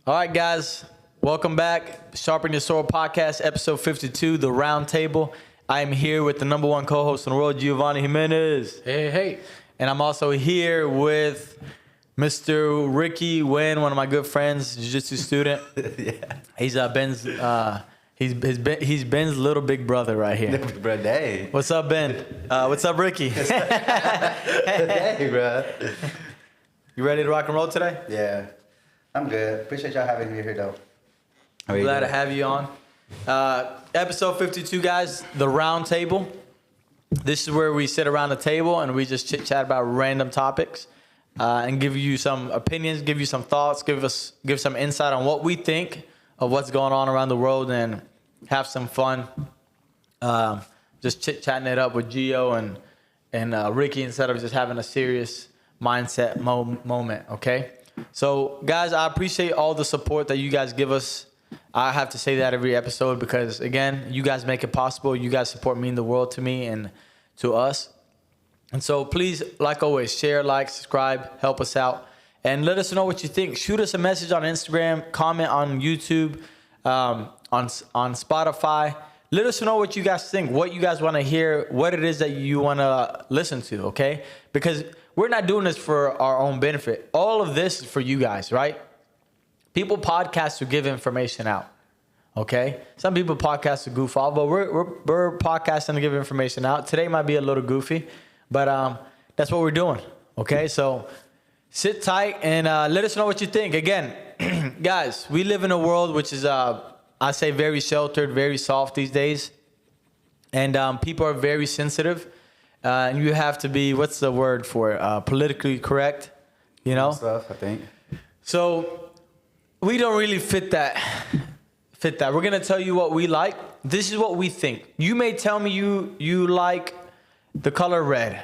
All right, guys, welcome back. Sharpen Your Sword podcast, episode 52, The Round Table. I am here with the number one co-host in the world, Giovanni Jimenez. Hey. And I'm also here with Mr. Ricky Nguyen, one of my good friends, jiu-jitsu student. Yeah. He's Ben's Ben's little big brother right here. Bro, hey. What's up, Ben? What's up, Ricky? Hey, bro. You ready to rock and roll today? Yeah. I'm good. Appreciate y'all having me here, though. I'm glad to have you on. Episode 52, guys, The Round Table. This is where we sit around the table and we just chit-chat about random topics and give you some opinions, give you some thoughts, give some insight on what we think of what's going on around the world and have some fun. Just chit-chatting it up with Gio and Ricky instead of just having a serious mindset moment, okay? So, guys, I appreciate all the support that you guys give us. I have to say that every episode because, again, you guys make it possible. You guys support mean the world to me and to us. And so, please, like always, share, like, subscribe, help us out. And let us know what you think. Shoot us a message on Instagram, comment on YouTube, on Spotify. Let us know what you guys think, what you guys want to hear, what it is that you want to listen to, okay? Because we're not doing this for our own benefit. All of this is for you guys, right? People podcast to give information out, okay? Some people podcast to goof off, but we're podcasting to give information out. Today might be a little goofy, but that's what we're doing, okay? So sit tight and let us know what you think. Again, guys, we live in a world which is, I say, very sheltered, very soft these days. And people are very sensitive. And you have to be, what's the word for it? Politically correct, you know? Stuff, I think. So we don't really fit that. We're going to tell you what we like. This is what we think. You may tell me you like the color red.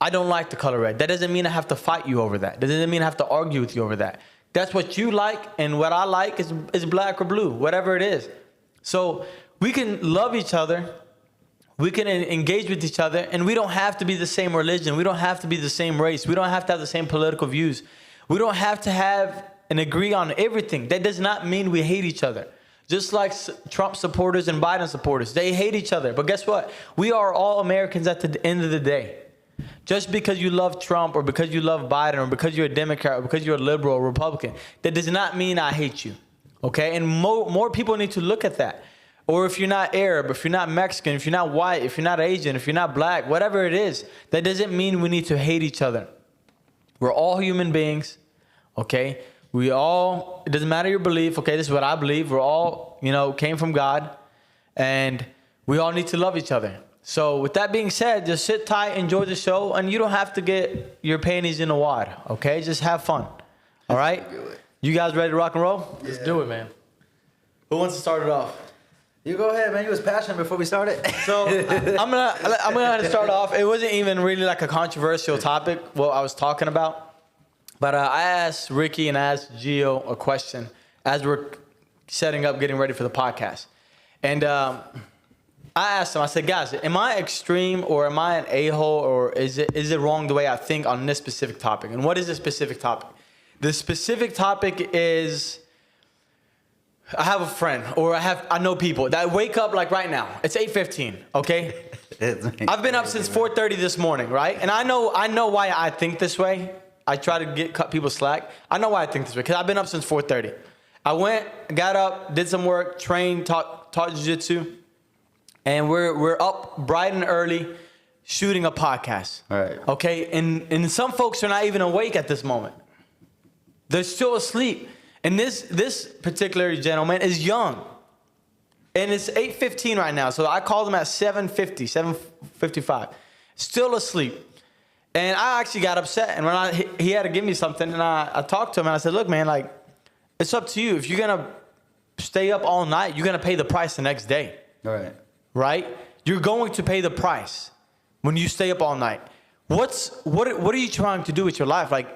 I don't like the color red. That doesn't mean I have to fight you over that. That doesn't mean I have to argue with you over that. That's what you like, and what I like is black or blue, whatever it is. So we can love each other. We can engage with each other, and we don't have to be the same religion. We don't have to be the same race. We don't have to have the same political views. We don't have to have and agree on everything. That does not mean we hate each other. Just like Trump supporters and Biden supporters, they hate each other. But guess what? We are all Americans at the end of the day. Just because you love Trump or because you love Biden or because you're a Democrat or because you're a liberal or Republican, that does not mean I hate you, okay? And more people need to look at that. Or if you're not Arab, if you're not Mexican, if you're not white, if you're not Asian, if you're not black, whatever it is, that doesn't mean we need to hate each other. We're all human beings, okay? It doesn't matter your belief, okay? This is what I believe. We're all, came from God, and we all need to love each other. So with that being said, just sit tight, enjoy the show, and you don't have to get your panties in the wad, okay? Just have fun, all right? You guys ready to rock and roll? Let's do it, man. Who wants to start it off? You go ahead, man. You was passionate before we started. So I'm gonna start off. It wasn't even really like a controversial topic, what I was talking about. But I asked Ricky and I asked Gio a question as we're getting ready for the podcast. And I asked them, I said, guys, am I extreme or am I an a-hole or is it wrong the way I think on this specific topic? And what is the specific topic? The specific topic is, I have a friend or I know people that wake up like right now. It's 8:15, okay? I've been up since 4:30 this morning, right? And I know why I think this way. I try to cut people slack. I know why I think this way because I've been up since 4:30. I went, got up, did some work, trained, taught jiu-jitsu, and we're up bright and early shooting a podcast. All right. Okay? And some folks are not even awake at this moment. They're still asleep. And this particular gentleman is young. And it's 8:15 right now. So I called him at 7:55. Still asleep. And I actually got upset. And when he had to give me something, and I talked to him, and I said, look, man, like, it's up to you. If you're going to stay up all night, you're going to pay the price the next day. All right. Right? You're going to pay the price when you stay up all night. What are you trying to do with your life? Like,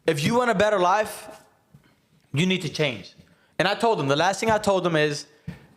if you want a better life, you need to change. And I told him, the last thing I told him is,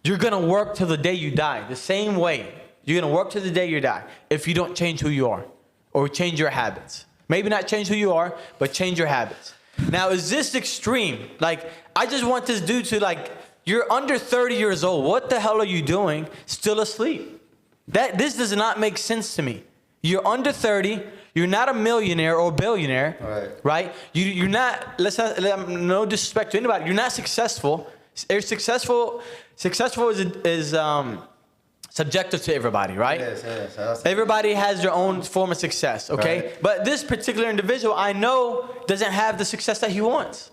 you're going to work till the day you die. The same way. You're going to work till the day you die if you don't change who you are or change your habits. Maybe not change who you are, but change your habits. Now, is this extreme? Like, I just want this dude to, like, you're under 30 years old. What the hell are you doing still asleep? This does not make sense to me. You're under 30. You're not a millionaire or billionaire, right? You're not, no disrespect to anybody. You're not successful. Successful is subjective to everybody, right? Yes. Everybody has their own form of success, okay? Right. But this particular individual, I know, doesn't have the success that he wants.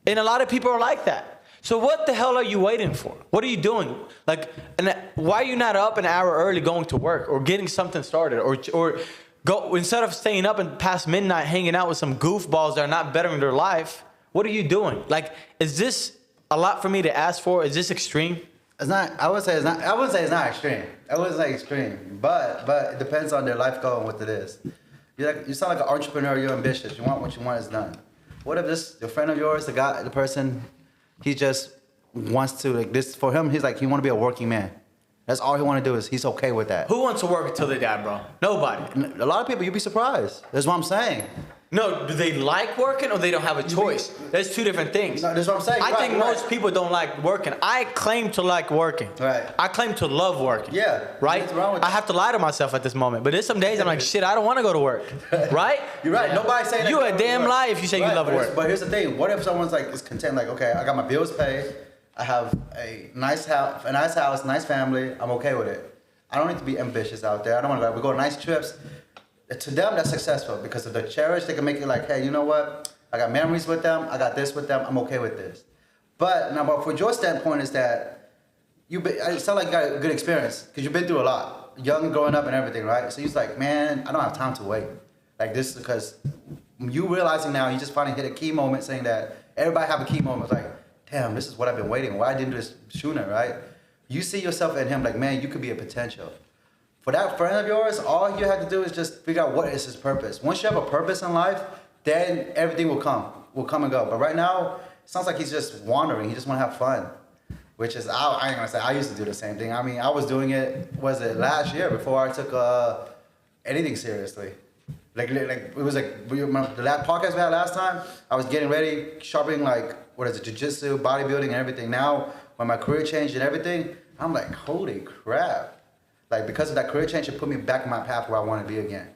And a lot of people are like that. So what the hell are you waiting for? What are you doing? Like, and why are you not up an hour early going to work or getting something started or go instead of staying up and past midnight hanging out with some goofballs that are not bettering their life? What are you doing? Like, is this a lot for me to ask for? Is this extreme? It's not. I wouldn't say it's not. I wouldn't say it's not extreme. I wouldn't say extreme, but it depends on their life goal and what it is. You sound like an entrepreneur. You're ambitious. You want what you want is done. What if your friend of yours, the person, he just wants to like this for him. He's like he want to be a working man. That's all he want to do is he's okay with that. Who wants to work until they die, bro? Nobody. A lot of people, you'd be surprised. That's what I'm saying. No, do they like working or they don't have a choice? There's two different things. No, that's what I'm saying. I think most people don't like working. I claim to like working. Right. I claim to love working. Yeah. Right? What's wrong with I that? have to lie to myself at this moment. But there's some days I'm like, shit, I don't want to go to work. Right? You're right. Nobody's saying that. You a damn lie if you say you love work. But here's the thing. What if someone's like is content? Like, okay, I got my bills paid. I have a nice house, nice family. I'm okay with it. I don't need to be ambitious out there. I don't want to. We go on nice trips. To them, that's successful because if they're cherished, they can make it like, hey, you know what? I got memories with them. I got this with them. I'm okay with this. But for your standpoint is that it sounds like you got a good experience because you've been through a lot, young, growing up and everything, right? So you're like, man, I don't have time to wait. Like this because you realizing now, you just finally hit a key moment saying that everybody have a key moment. It's like, damn, this is what I've been waiting. Why I didn't do this sooner, right? You see yourself in him like, man, you could be a potential. For that friend of yours, all you have to do is just figure out what is his purpose. Once you have a purpose in life, then everything will come and go. But right now, it sounds like he's just wandering. He just want to have fun, which is, I ain't gonna say, I used to do the same thing. I mean, I was doing it, last year before I took anything seriously. Like it was like, the last podcast we had last time, I was getting ready, sharpening jiu-jitsu, bodybuilding and everything. Now, when my career changed and everything, I'm like, holy crap. Like, because of that career change, it put me back on my path where I want to be again.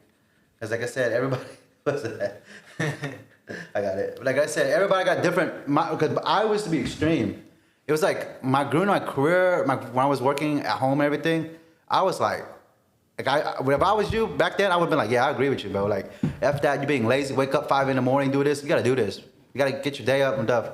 Because, like I said, everybody... What's that? I got it. Like I said, everybody got different... Because I used to be extreme. It was like, growing my career, when I was working at home and everything, I was like... if I was you back then, I would have been like, yeah, I agree with you, bro. Like, F that, you being lazy, wake up 5 in the morning, do this. You got to do this. You got to get your day up and stuff.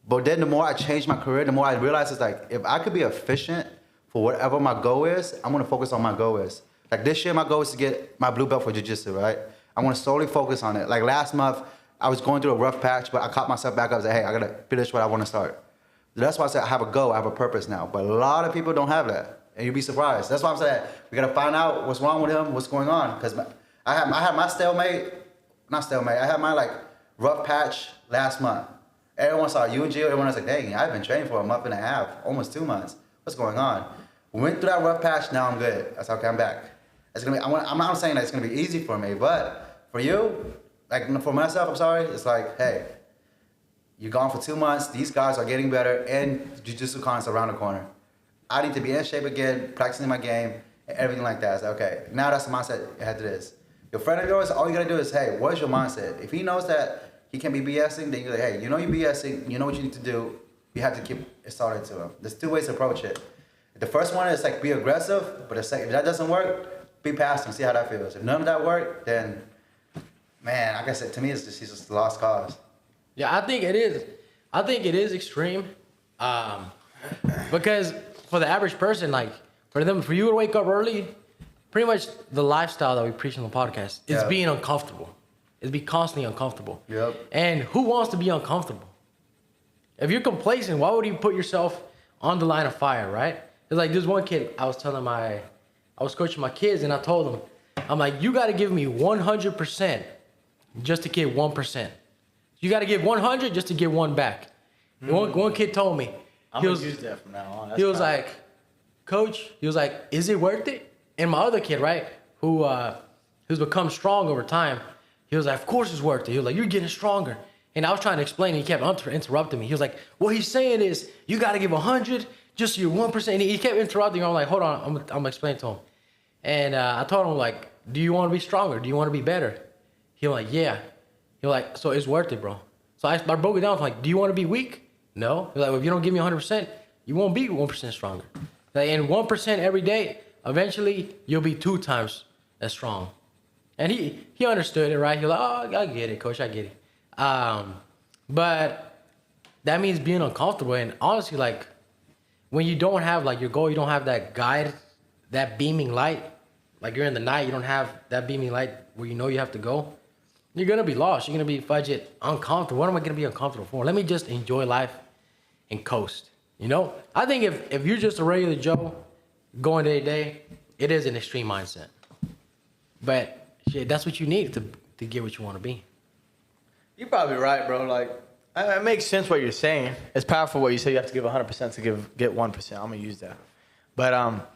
But then the more I changed my career, the more I realized it's like, if I could be efficient... for whatever my goal is, I'm gonna focus on my goal is. Like this year, my goal is to get my blue belt for jiu-jitsu, right? I wanna solely focus on it. Like last month, I was going through a rough patch, but I caught myself back up and said, hey, I gotta finish what I wanna start. That's why I said I have a goal, I have a purpose now. But a lot of people don't have that, and you'll be surprised. That's why I'm saying we gotta find out what's wrong with him, what's going on. Because I had my I had my like rough patch last month. Everyone saw you and Gio, everyone was like, dang, I've been training for a month and a half, almost 2 months. What's going on? Went through that rough patch, now I'm good. That's okay, I'm back. It's gonna be, I'm not saying that it's gonna be easy for me, but for you, like for myself, I'm sorry, it's like, hey, you're gone for 2 months, these guys are getting better, and Jiu-Jitsu Con is around the corner. I need to be in shape again, practicing my game, and everything like that. It's like, okay, now that's the mindset you had to this. Your friend of yours, all you gotta do is, hey, what is your mindset? If he knows that he can be BSing, then you're like, hey, you know you're BSing, you know what you need to do, you have to keep it started to him. There's 2 ways to approach it. The first one is like be aggressive, but if that doesn't work, be past him, see how that feels. If none of that worked, then, man, like I said, to me, he's just a lost cause. Yeah, I think it is. I think it is extreme, because for the average person, like for you to wake up early, pretty much the lifestyle that we preach on the podcast is being uncomfortable. It's be constantly uncomfortable. Yep. And who wants to be uncomfortable? If you're complacent, why would you put yourself on the line of fire, right? It's like this one kid, I was coaching my kids and I told them, I'm like, you got to give me 100% just to get 1%. You got to give 100 just to get 1 back. Mm-hmm. One kid told me, I'm going to use that from now on. He was like, Coach, he was like, is it worth it? And my other kid, right, who's become strong over time, he was like, of course it's worth it. He was like, you're getting stronger. And I was trying to explain, and he kept interrupting me. He was like, what he's saying is, you got to give 100, just your 1%. And he kept interrupting. I'm like, hold on, I'm going to explain to him. And I told him, like, do you want to be stronger? Do you want to be better? He was like, yeah. He was like, so it's worth it, bro. So I broke it down. I'm like, do you want to be weak? No. He was like, well, if you don't give me 100%, you won't be 1% stronger. Like, and 1% every day, eventually, you'll be 2 times as strong. And he understood it, right? He was like, oh, I get it, coach, I get it. But that means being uncomfortable. And honestly, like, when you don't have, like, your goal, you don't have that guide, that beaming light, like you're in the night, you don't have that beaming light where you know you have to go, you're going to be lost. You're going to be fudget uncomfortable. What am I going to be uncomfortable for? Let me just enjoy life and coast. You know, I think if you're just a regular Joe going day to day, it is an extreme mindset. But shit, that's what you need to get what you want to be. You're probably right, bro. Like, it makes sense what you're saying. It's powerful what you say. You have to give 100% to get 1%. I'm gonna use that. But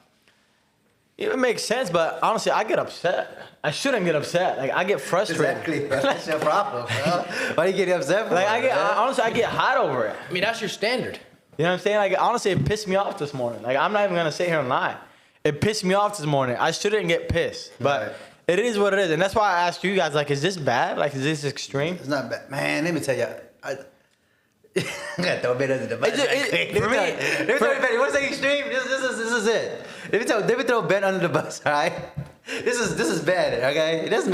it makes sense. But honestly, I get upset. I shouldn't get upset. Like, I get frustrated. Exactly. That's your problem, bro. Why do you get upset for? Like, honestly, I get hot over it. I mean, that's your standard. You know what I'm saying? Like, honestly, it pissed me off this morning. Like, I'm not even gonna sit here and lie. It pissed me off this morning. I shouldn't get pissed, but. Right. It is what it is, and that's why I asked you guys, like, is this bad? Like, is this extreme? It's not bad. Man, let me tell you. I gotta throw a bit under the bus. Let me tell you, you want to say extreme? This is it. Let me throw Ben under the bus, all right? This is bad, okay? This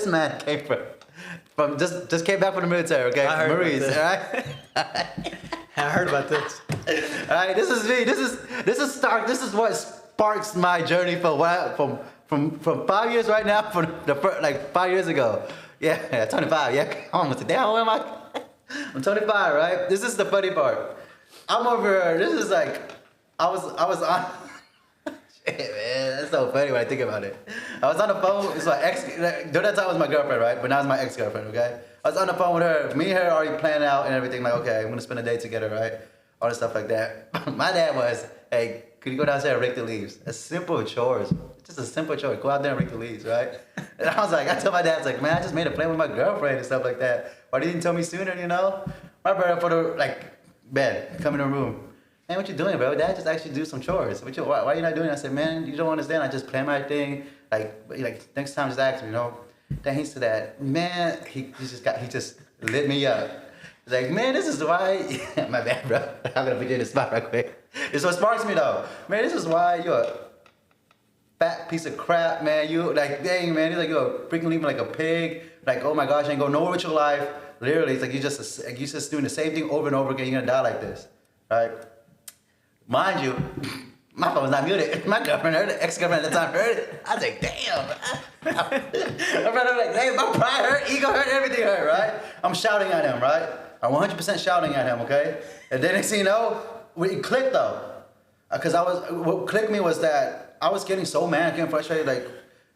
man came from just came back from the military, okay? I heard Marines, about all right? I heard about this. All right, this is me. This is stark. This is what sparks my journey from 5 years right now, from the first, like 5 years ago. Yeah, 25. Yeah, almost. Damn, how am I? I'm 25, right? This is the funny part. I'm over here. This is like, I was on. Shit, man, that's so funny when I think about it. I was on the phone. It's my ex. During that time, it was my girlfriend, right? But now it's my ex-girlfriend. Okay. I was on the phone with her. Me and her already planned out and everything. Like, okay, I'm gonna spend a day together, right? All this stuff like that. My dad was, hey, could you go downstairs and rake the leaves? A simple chores. Just a simple chore. Go out there and rake the leaves, right? And I was like, I told my dad, I was like, man, I just made a plan with my girlfriend and stuff like that. Why didn't you tell me sooner, you know? My brother for the, like, bed, come in the room. Man, what you doing, bro? Dad just actually do some chores. Why are you not doing it? I said, man, you don't understand. I just plan my thing. Like next time, just ask me, you know? Then he said that, man, he just lit me up. He's like, man, this is why. My bad, bro. I'm gonna forget this spot right quick. This is what sparks me though. Man, this is why you're a fat piece of crap, man. You like, dang, man. He's like, you're freaking living like a pig. Like, oh my gosh, you ain't going nowhere with your life. Literally, it's like you're just doing the same thing over and over again. You're gonna die like this, right? Mind you, my phone was not muted. My girlfriend heard it. Ex-girlfriend at the time heard it. I was like, damn. My brother was like, hey, my pride hurt, ego hurt, everything hurt, right? I'm shouting at him, right? I'm 100% shouting at him, okay? And then next thing you know, it clicked though. Because what clicked me was that I was getting so mad, getting frustrated, like,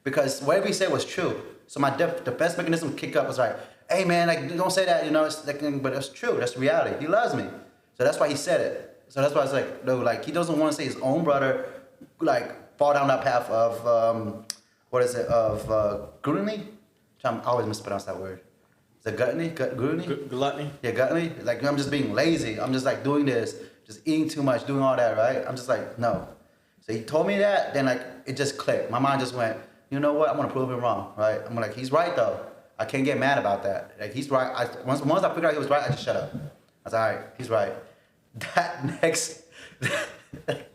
because whatever he said was true. So my defense mechanism kicked up was like, hey man, like, don't say that, you know, it's like, but it's true, that's reality. He loves me. So that's why he said it. So that's why I was like, no, like, he doesn't want to see his own brother, like, fall down that path of, gluttony? I always mispronounce that word. Is it gluttony? Gluttony? Yeah, gluttony. Like, I'm just being lazy. I'm just, like, doing this, just eating too much, doing all that, right? I'm just like, no. So he told me that, then, like, it just clicked. My mind just went, you know what? I'm going to prove him wrong, right? I'm like, he's right, though. I can't get mad about that. Like, he's right. Once I figured out he was right, I just shut up. I was like, all right, he's right.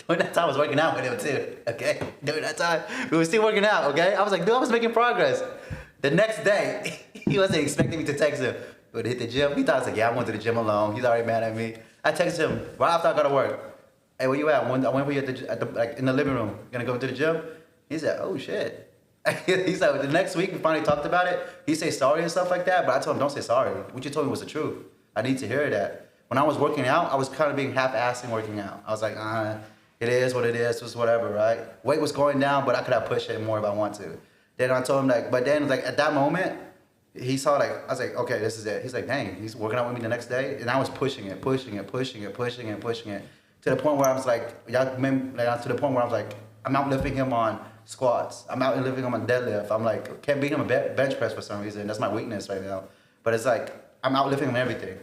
During that time, I was working out with him too, okay? During that time, we were still working out, okay? I was like, dude, I was making progress. The next day, he wasn't expecting me to text him. Would hit the gym. He thought I was like, yeah, I went to the gym alone. He's already mad at me. I texted him right after I got to work. Hey, where you at? I went for you like in the living room. You gonna go to the gym? He said, oh shit. He's like, the next week we finally talked about it. He said sorry and stuff like that, but I told him, don't say sorry. What you told me was the truth. I need to hear that. When I was working out, I was kind of being half-assed in working out. I was like, it is what it is, just whatever, right? Weight was going down, but I could have pushed it more if I want to. Then I told him, like, but then, like, at that moment, he saw, like, I was like, okay, this is it. He's like, dang, he's working out with me the next day. And I was pushing it. To the point where I was like, to the point where I was like, I'm outlifting him on squats. I'm outlifting him on deadlift. I'm like, can't beat him on bench press for some reason. That's my weakness right now. But it's like I'm outliving him in everything.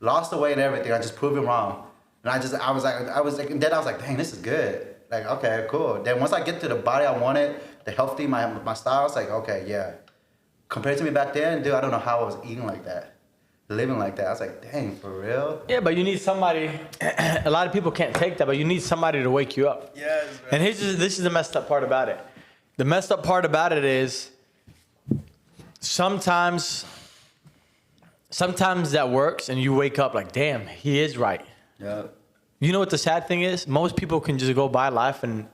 Lost the weight and everything. I just proved him wrong. And I was like, and then I was like, dang, this is good. Like, okay, cool. Then once I get to the body I wanted, the healthy, my style, I was like, okay, yeah. Compared to me back then, dude, I don't know how I was eating like that, living like that. I was like, dang, for real? Yeah, but you need somebody. A lot of people can't take that, but you need somebody to wake you up. Yes. And this is the messed up part about it. The messed up part about it is sometimes that works, and you wake up like, damn, he is right. Yeah. You know what the sad thing is? Most people can just go by life and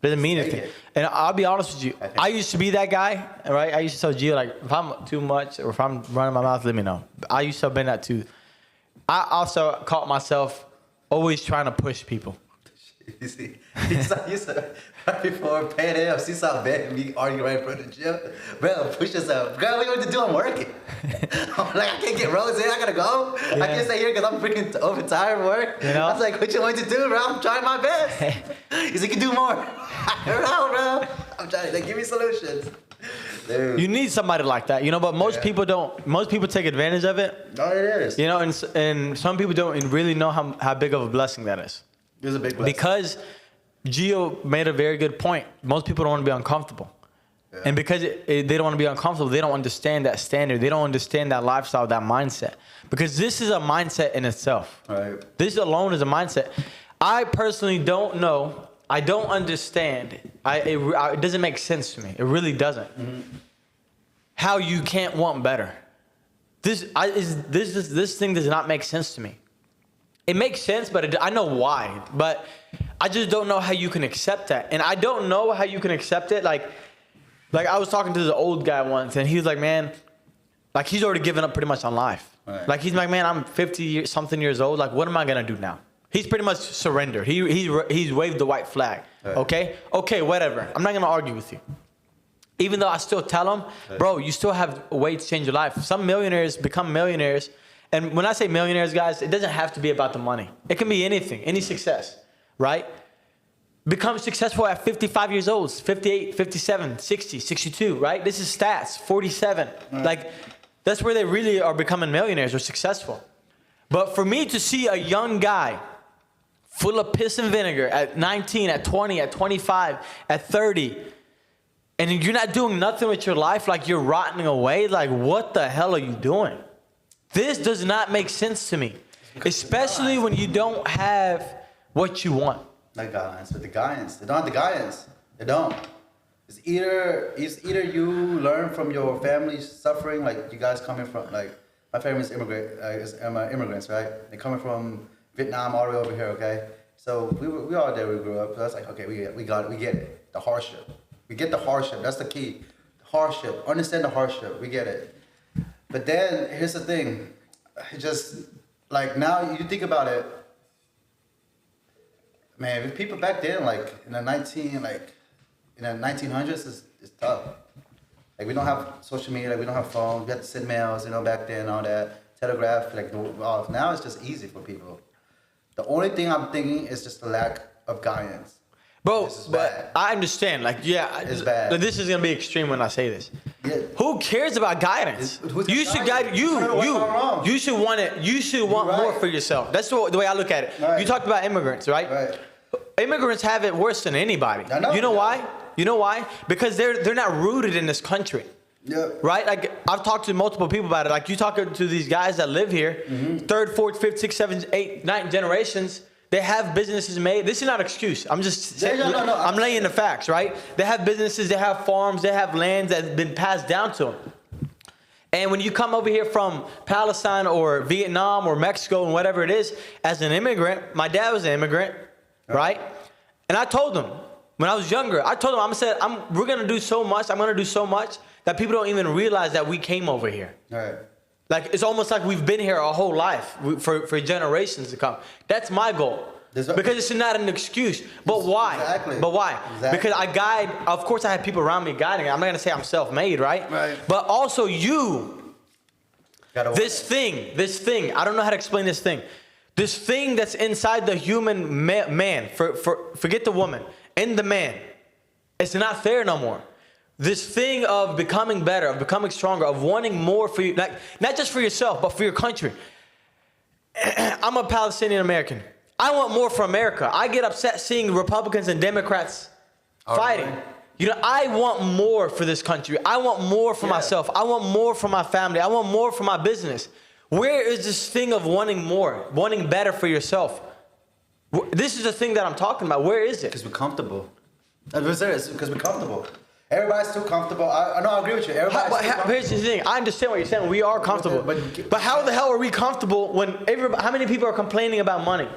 doesn't mean anything. And I'll be honest with you. I used to be that guy, right? I used to tell Gio, like, if I'm too much or if I'm running my mouth, let me know. I used to have been that too. I also caught myself always trying to push people. You see, right before paying him, she saw Ben and me arguing right in front of the gym. Bro, push yourself. Girl, what you want to do? I'm working. I'm like, I can't get Rose in. I gotta go. Yeah. I can't stay here because I'm freaking overtired from work. You know? I was like, what you want to do, bro? I'm trying my best. He's like, you can do more. I don't know, bro. I'm trying to, like, give me solutions. Dude. You need somebody like that, you know, but most people don't. Most people take advantage of it. No, it is. You know, and some people don't really know how big of a blessing that is. It's a big blessing. Because Gio made a very good point. Most people don't want to be uncomfortable. Yeah. And because they don't want to be uncomfortable, they don't understand that standard. They don't understand that lifestyle, that mindset. Because this is a mindset in itself. Right. This alone is a mindset. I personally don't know. I don't understand. It doesn't make sense to me. It really doesn't. Mm-hmm. How you can't want better. This thing does not make sense to me. It makes sense, but I know why. But I just don't know how you can accept that. And I don't know how you can accept it. Like I was talking to the old guy once, and he was like, man, like he's already given up pretty much on life. Right. Like he's like, man, I'm 50-something years old. Like, what am I gonna do now? He's pretty much surrendered. He's waved the white flag. Right. Okay, whatever. I'm not gonna argue with you. Even though I still tell him, bro, you still have a way to change your life. Some millionaires become millionaires. And when I say millionaires, guys, it doesn't have to be about the money. It can be anything, any success, right? Become successful at 55 years old, 58, 57, 60, 62, right? This is stats, 47. Right. Like, that's where they really are becoming millionaires or successful. But for me to see a young guy full of piss and vinegar at 19, at 20, at 25, at 30, and you're not doing nothing with your life, like you're rotting away, like what the hell are you doing? This does not make sense to me, especially when you don't have what you want. Like guidance, but the guidance, they don't have the guidance. They don't. It's either you learn from your family's suffering, like you guys coming from, like my family's immigrants, right? They're coming from Vietnam all the way over here, okay? So we all there, we grew up. So that's like, okay, we got it, we get it. The hardship, we get the hardship. That's the key. The hardship, understand the hardship. We get it. But then, here's the thing. It just, like, now you think about it, man, if people back then, like, in the 1900s, it's tough. Like, we don't have social media, like, we don't have phones, we had to send mails, you know, back then, all that, telegraph, like, now it's just easy for people. The only thing I'm thinking is just the lack of guidance. Bro, but I understand. Like, yeah, it's bad. This is gonna be extreme when I say this. Yeah. Who cares about guidance? You should guide you. You should want it. You should want more for yourself. That's the way I look at it. Right. You talked about immigrants, right? Right. Immigrants have it worse than anybody. I know. You know why? You know why? Because they're not rooted in this country. Yeah. Right? Like, I've talked to multiple people about it. Like, you talk to these guys that live here, 3rd, 4th, 5th, 6th, 7th, 8th, 9th generations. They have businesses made. This is not an excuse. I'm just saying, no. I'm laying the facts, right? They have businesses, they have farms, they have lands that have been passed down to them. And when you come over here from Palestine or Vietnam or Mexico and whatever it is, as an immigrant, my dad was an immigrant, right? And I told him, when I was younger, I told him, we're going to do so much, I'm going to do so much that people don't even realize that we came over here. All right. Like, it's almost like we've been here our whole life for generations to come. That's my goal. Because it's not an excuse. But why? Exactly. But why? Exactly. Because I guide, of course I have people around me guiding. I'm not going to say I'm self-made, right? Right. But also this thing, I don't know how to explain this thing. This thing that's inside the human man, forget the woman, and the man, it's not there no more. this thing of becoming better, of becoming stronger, of wanting more for you, like not just for yourself, but for your country. I'm a Palestinian American. I want more for America. I get upset seeing Republicans and Democrats fighting. Right. You know, I want more for this country. I want more for myself. I want more for my family. I want more for my business. Where is this thing of wanting more, wanting better for yourself? This is the thing that I'm talking about. Where is it? Because we're comfortable. Because we're comfortable. Everybody's too comfortable. I know, I agree with you. Here's the thing. I understand what you're saying. We are comfortable. But how the hell are we comfortable when how many people are complaining about money?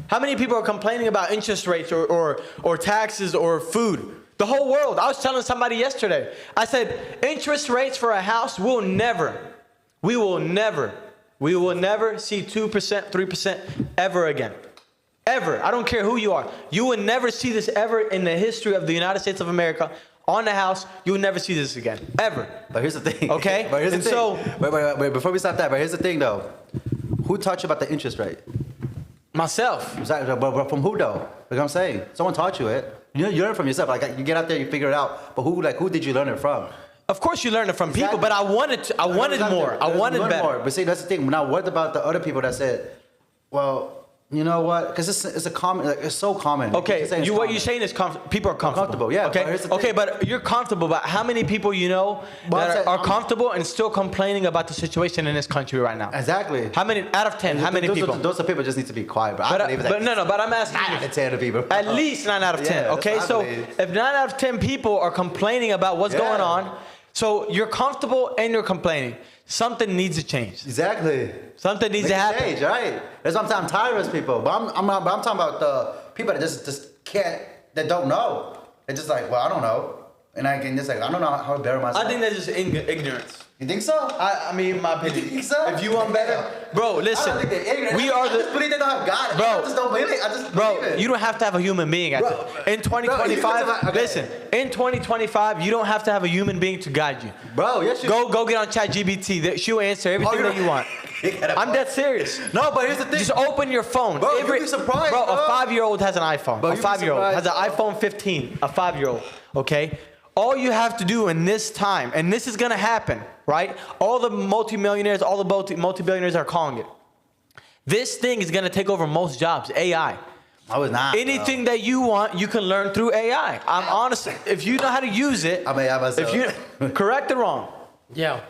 How many people are complaining about interest rates or taxes or food? The whole world. I was telling somebody yesterday. I said, interest rates for a house we will never see 2%, 3% ever again. Ever. I don't care who you are. You will never see this ever in the history of the United States of America. On the house, you will never see this again. Ever. But here's the thing. Okay? But here's the thing. Wait, before we stop that, but here's the thing though. Who taught you about the interest rate? Myself. Exactly. But from who though? Like I'm saying, someone taught you it. You learn it from yourself. Like you get out there, you figure it out. But who did you learn it from? Of course you learn it from people, but I wanted more. I wanted better. More. But see, that's the thing. Now, what about the other people that said, well, you know what? Because it's a common, like, it's so common. Okay, what you're saying is people are comfortable. Yeah. Okay, but you're comfortable. But how many people you know that are comfortable and still complaining about the situation in this country right now? Exactly. How many out of 10? How many people? Those are people just need to be quiet. But I'm asking 9 out of 10 people. At least 9 out of 10. Okay, so if 9 out of 10 people are complaining about what's going on, so you're comfortable and you're complaining. Something needs to change. Exactly. Something needs to happen. Change, right? That's what I'm tired of those people. But I'm talking about the people that just can't, that don't know. They're just like, well, I don't know. And I can just like, I don't know how to better myself. I think that's just ignorance. You think so? I mean, in my opinion. You think so? If you want better, bro, listen. I don't think they're ignorant. I just believe they don't have God. Bro, I just don't believe it. I just believe it. You don't have to have a human being. In 2025, listen. In 2025, you don't have to have a human being to guide you. Bro, yes you. Go get on ChatGPT. She'll answer everything that you want. I'm dead serious. No, but here's the thing. Just open your phone. Bro, you'd be surprised. Bro, a 5-year-old has an iPhone. Bro, a 5-year-old has an iPhone 15. A 5-year-old. Okay. All you have to do in this time, and this is gonna happen, right? All the multimillionaires, all the multi-billionaires are calling it. This thing is gonna take over most jobs. AI. I was not. Anything that you want, you can learn through AI. I'm honest. If you know how to use it, I may have myself. if you correct or wrong, Yeah.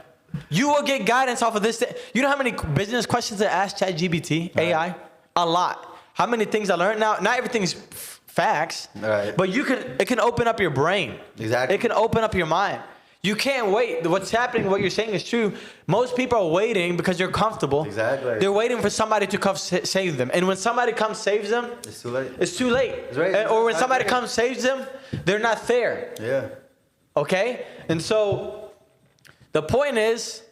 you will get guidance off of this thing. You know how many business questions I ask ChatGPT, AI? A lot. How many things I learned now? Not everything's facts, right. But it can open up your brain. Exactly. It can open up your mind. You can't wait. What's happening, what you're saying is true. Most people are waiting because they're comfortable. Exactly. They're waiting for somebody to come save them. And when somebody comes saves them, it's too late. It's too late. It's right. Or when somebody comes saves them, they're not there. Yeah. Okay? And so the point is,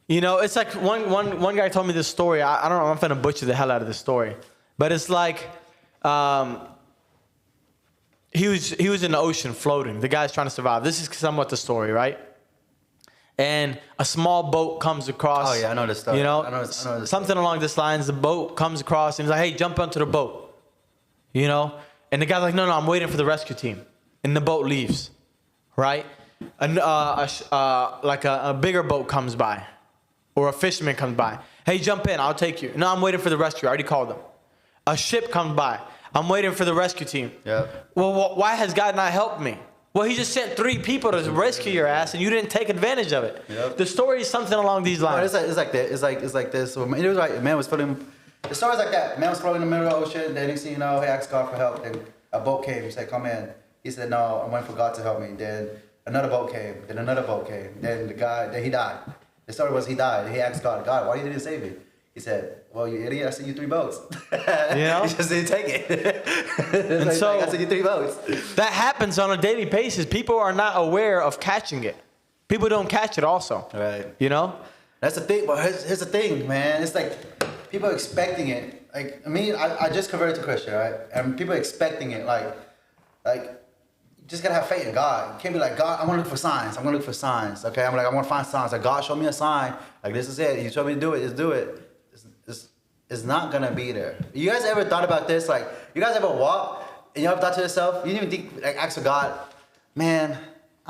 you know, it's like one guy told me this story. I don't know, I'm gonna butcher the hell out of this story. But it's like he was in the ocean floating. The guy's trying to survive. This is somewhat the story, right? And a small boat comes across. Oh yeah, I know this story. You know, I know this something story. along this lines. The boat comes across and he's like, "Hey, jump onto the boat." You know, and the guy's like, "No, I'm waiting for the rescue team." And the boat leaves, right? And like a bigger boat comes by, or a fisherman comes by. "Hey, jump in. I'll take you." "No, I'm waiting for the rescue. I already called them." A ship comes by. "I'm waiting for the rescue team." Yeah. "Well, why has God not helped me?" "Well, he just sent 3 people to rescue your ass, and you didn't take advantage of it." Yep. The story is something along these lines. It's like that. It's like this. So, it was like man was floating. The story's like that. Man was floating in the middle of the ocean. Then next thing you know, he asked God for help. Then a boat came. He said, "Come in." He said, "No, I'm waiting for God to help me." Then another boat came. Then another boat came. Then he died. The story was he died. He asked God, "God, why you didn't save me?" He said, "Well, you idiot, I sent you 3 boats." You know? He just didn't take it. And like, so I sent you 3 boats. that happens on a daily basis. People are not aware of catching it. People don't catch it also. Right. You know? That's the thing. But here's the thing, man. It's like people expecting it. Like me, I just converted to Christian, right? And people expecting it. Like you just gotta have faith in God. You can't be like, "God, I want to look for signs. I'm gonna look for signs." Okay, I'm like, I want to find signs. Like, God, show me a sign. Like, this is it. You told me to do it. Just do it. It's not gonna be there. You guys ever thought about this? Like, you guys ever walk and you ever thought to yourself? You didn't even think, like, ask for God, man,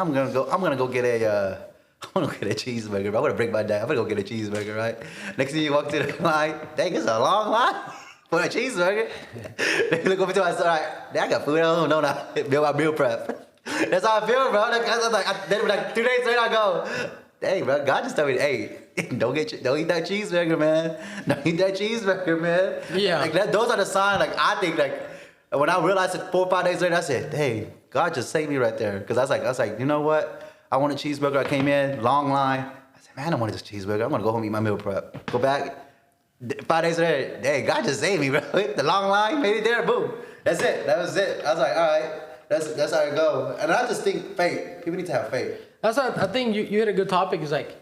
I'm gonna go get a cheeseburger. I'm gonna break my diet. I'm gonna go get a cheeseburger, right? Next thing you walk to the line, dang, it's a long line for a cheeseburger. They look over to my side, like, dang, I got food at home, don't I? Build my meal prep. That's how I feel, bro. Then like 2 days later, I go, dang, bro, God just told me, hey, don't eat that cheeseburger, man. Don't eat that cheeseburger, man. Yeah. Like those are the signs. Like I think, like when I realized it 4 or 5 days later, I said, dang, God just saved me right there. Because I was like, you know what? I want a cheeseburger. I came in, long line. I said, man, I wanted this cheeseburger. I'm gonna go home and eat my meal prep. Go back. 5 days later, dang, God just saved me, bro. The long line, made it there, boom. That's it. That was it. I was like, all right. That's how it go. And I just think faith. People need to have faith. That's how I think you hit a good topic. Is like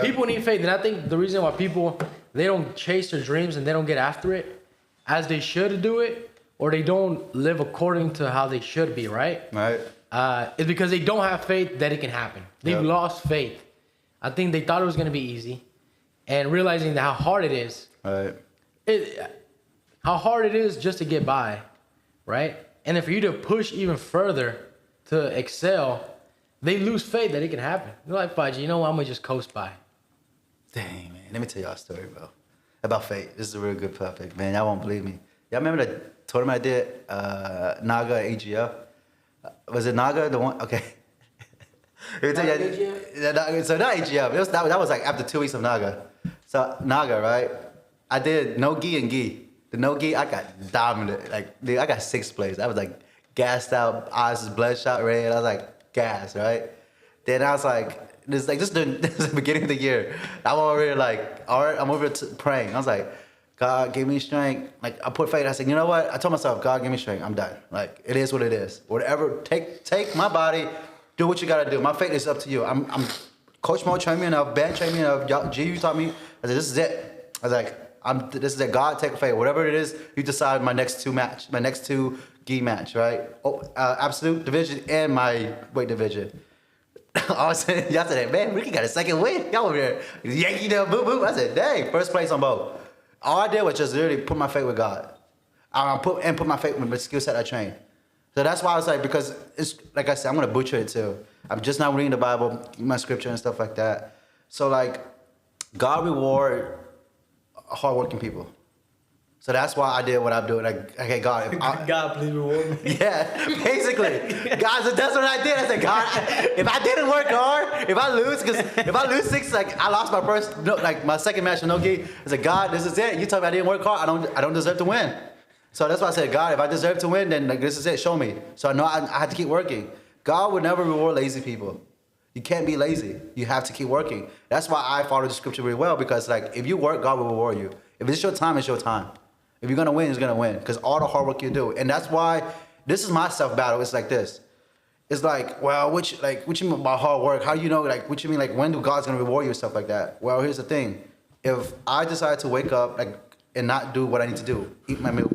people need faith, and I think the reason why people they don't chase their dreams and they don't get after it as they should do it, or they don't live according to how they should be, right? Right. Is because they don't have faith that it can happen. They've lost faith. I think they thought it was gonna be easy, and realizing how hard it is. Right. How hard it is just to get by, right? And if for you to push even further to excel, they lose faith that it can happen. They're like, Faji, you know what? I'm going to just coast by. Dang, man. Let me tell y'all a story, bro. About faith. This is a real good topic, man. Y'all won't believe me. Y'all remember the tournament I did, Naga AGF? Was it Naga? The one? Okay. Let me tell you, so not AGF. That was like after 2 weeks of Naga. So Naga, right? I did no gi and gi. The no gi, I got dominant. Like, dude, I got 6th place. I was like gassed out, eyes was bloodshot red. I was like gassed, right? Then I was like, this is the beginning of the year. I'm already like, all right, I'm over here praying. I was like, God, give me strength. Like, I put faith. I said, you know what? I told myself, God, give me strength. I'm done. Like, it is what it is. Whatever, take my body, do what you gotta do. My faith is up to you. I'm Coach Mo trained me enough, Ben trained me enough, G, you taught me. I said, this is it. I was like, this is it. God, take faith. Whatever it is, you decide my next two gi match, right? Absolute division and my weight division. All of a sudden, y'all said, man, Ricky got a second win. Y'all over there, Yankee down, boop, boop. I said, dang, first place on both. All I did was just literally put my faith with God. Put my faith with the skill set I trained. So that's why I was like, because it's like I said, I'm gonna butcher it too. I'm just not reading the Bible, my scripture and stuff like that. So like, God reward hardworking people. So that's why I did what I'm doing. Like, okay, God, God, please reward me. Yeah, basically, God. So that's what I did. I said, God, if I didn't work hard, if I lose 6, like I lost my first, like my second match with no gi. I said, God, this is it. You told me I didn't work hard. I don't deserve to win. So that's why I said, God, if I deserve to win, then like this is it. Show me. So I know I had to keep working. God would never reward lazy people. You can't be lazy. You have to keep working. That's why I follow the scripture really well, because like if you work, God will reward you. If it's your time, it's your time. If you're gonna win, it's gonna win, because all the hard work you do. And that's why this is my self battle. It's like this. It's like, well, what you mean by hard work? How do you know, like, what you mean, like, when do God's gonna reward you and stuff like that? Well, here's the thing. If I decide to wake up like and not do what I need to do, eat my meal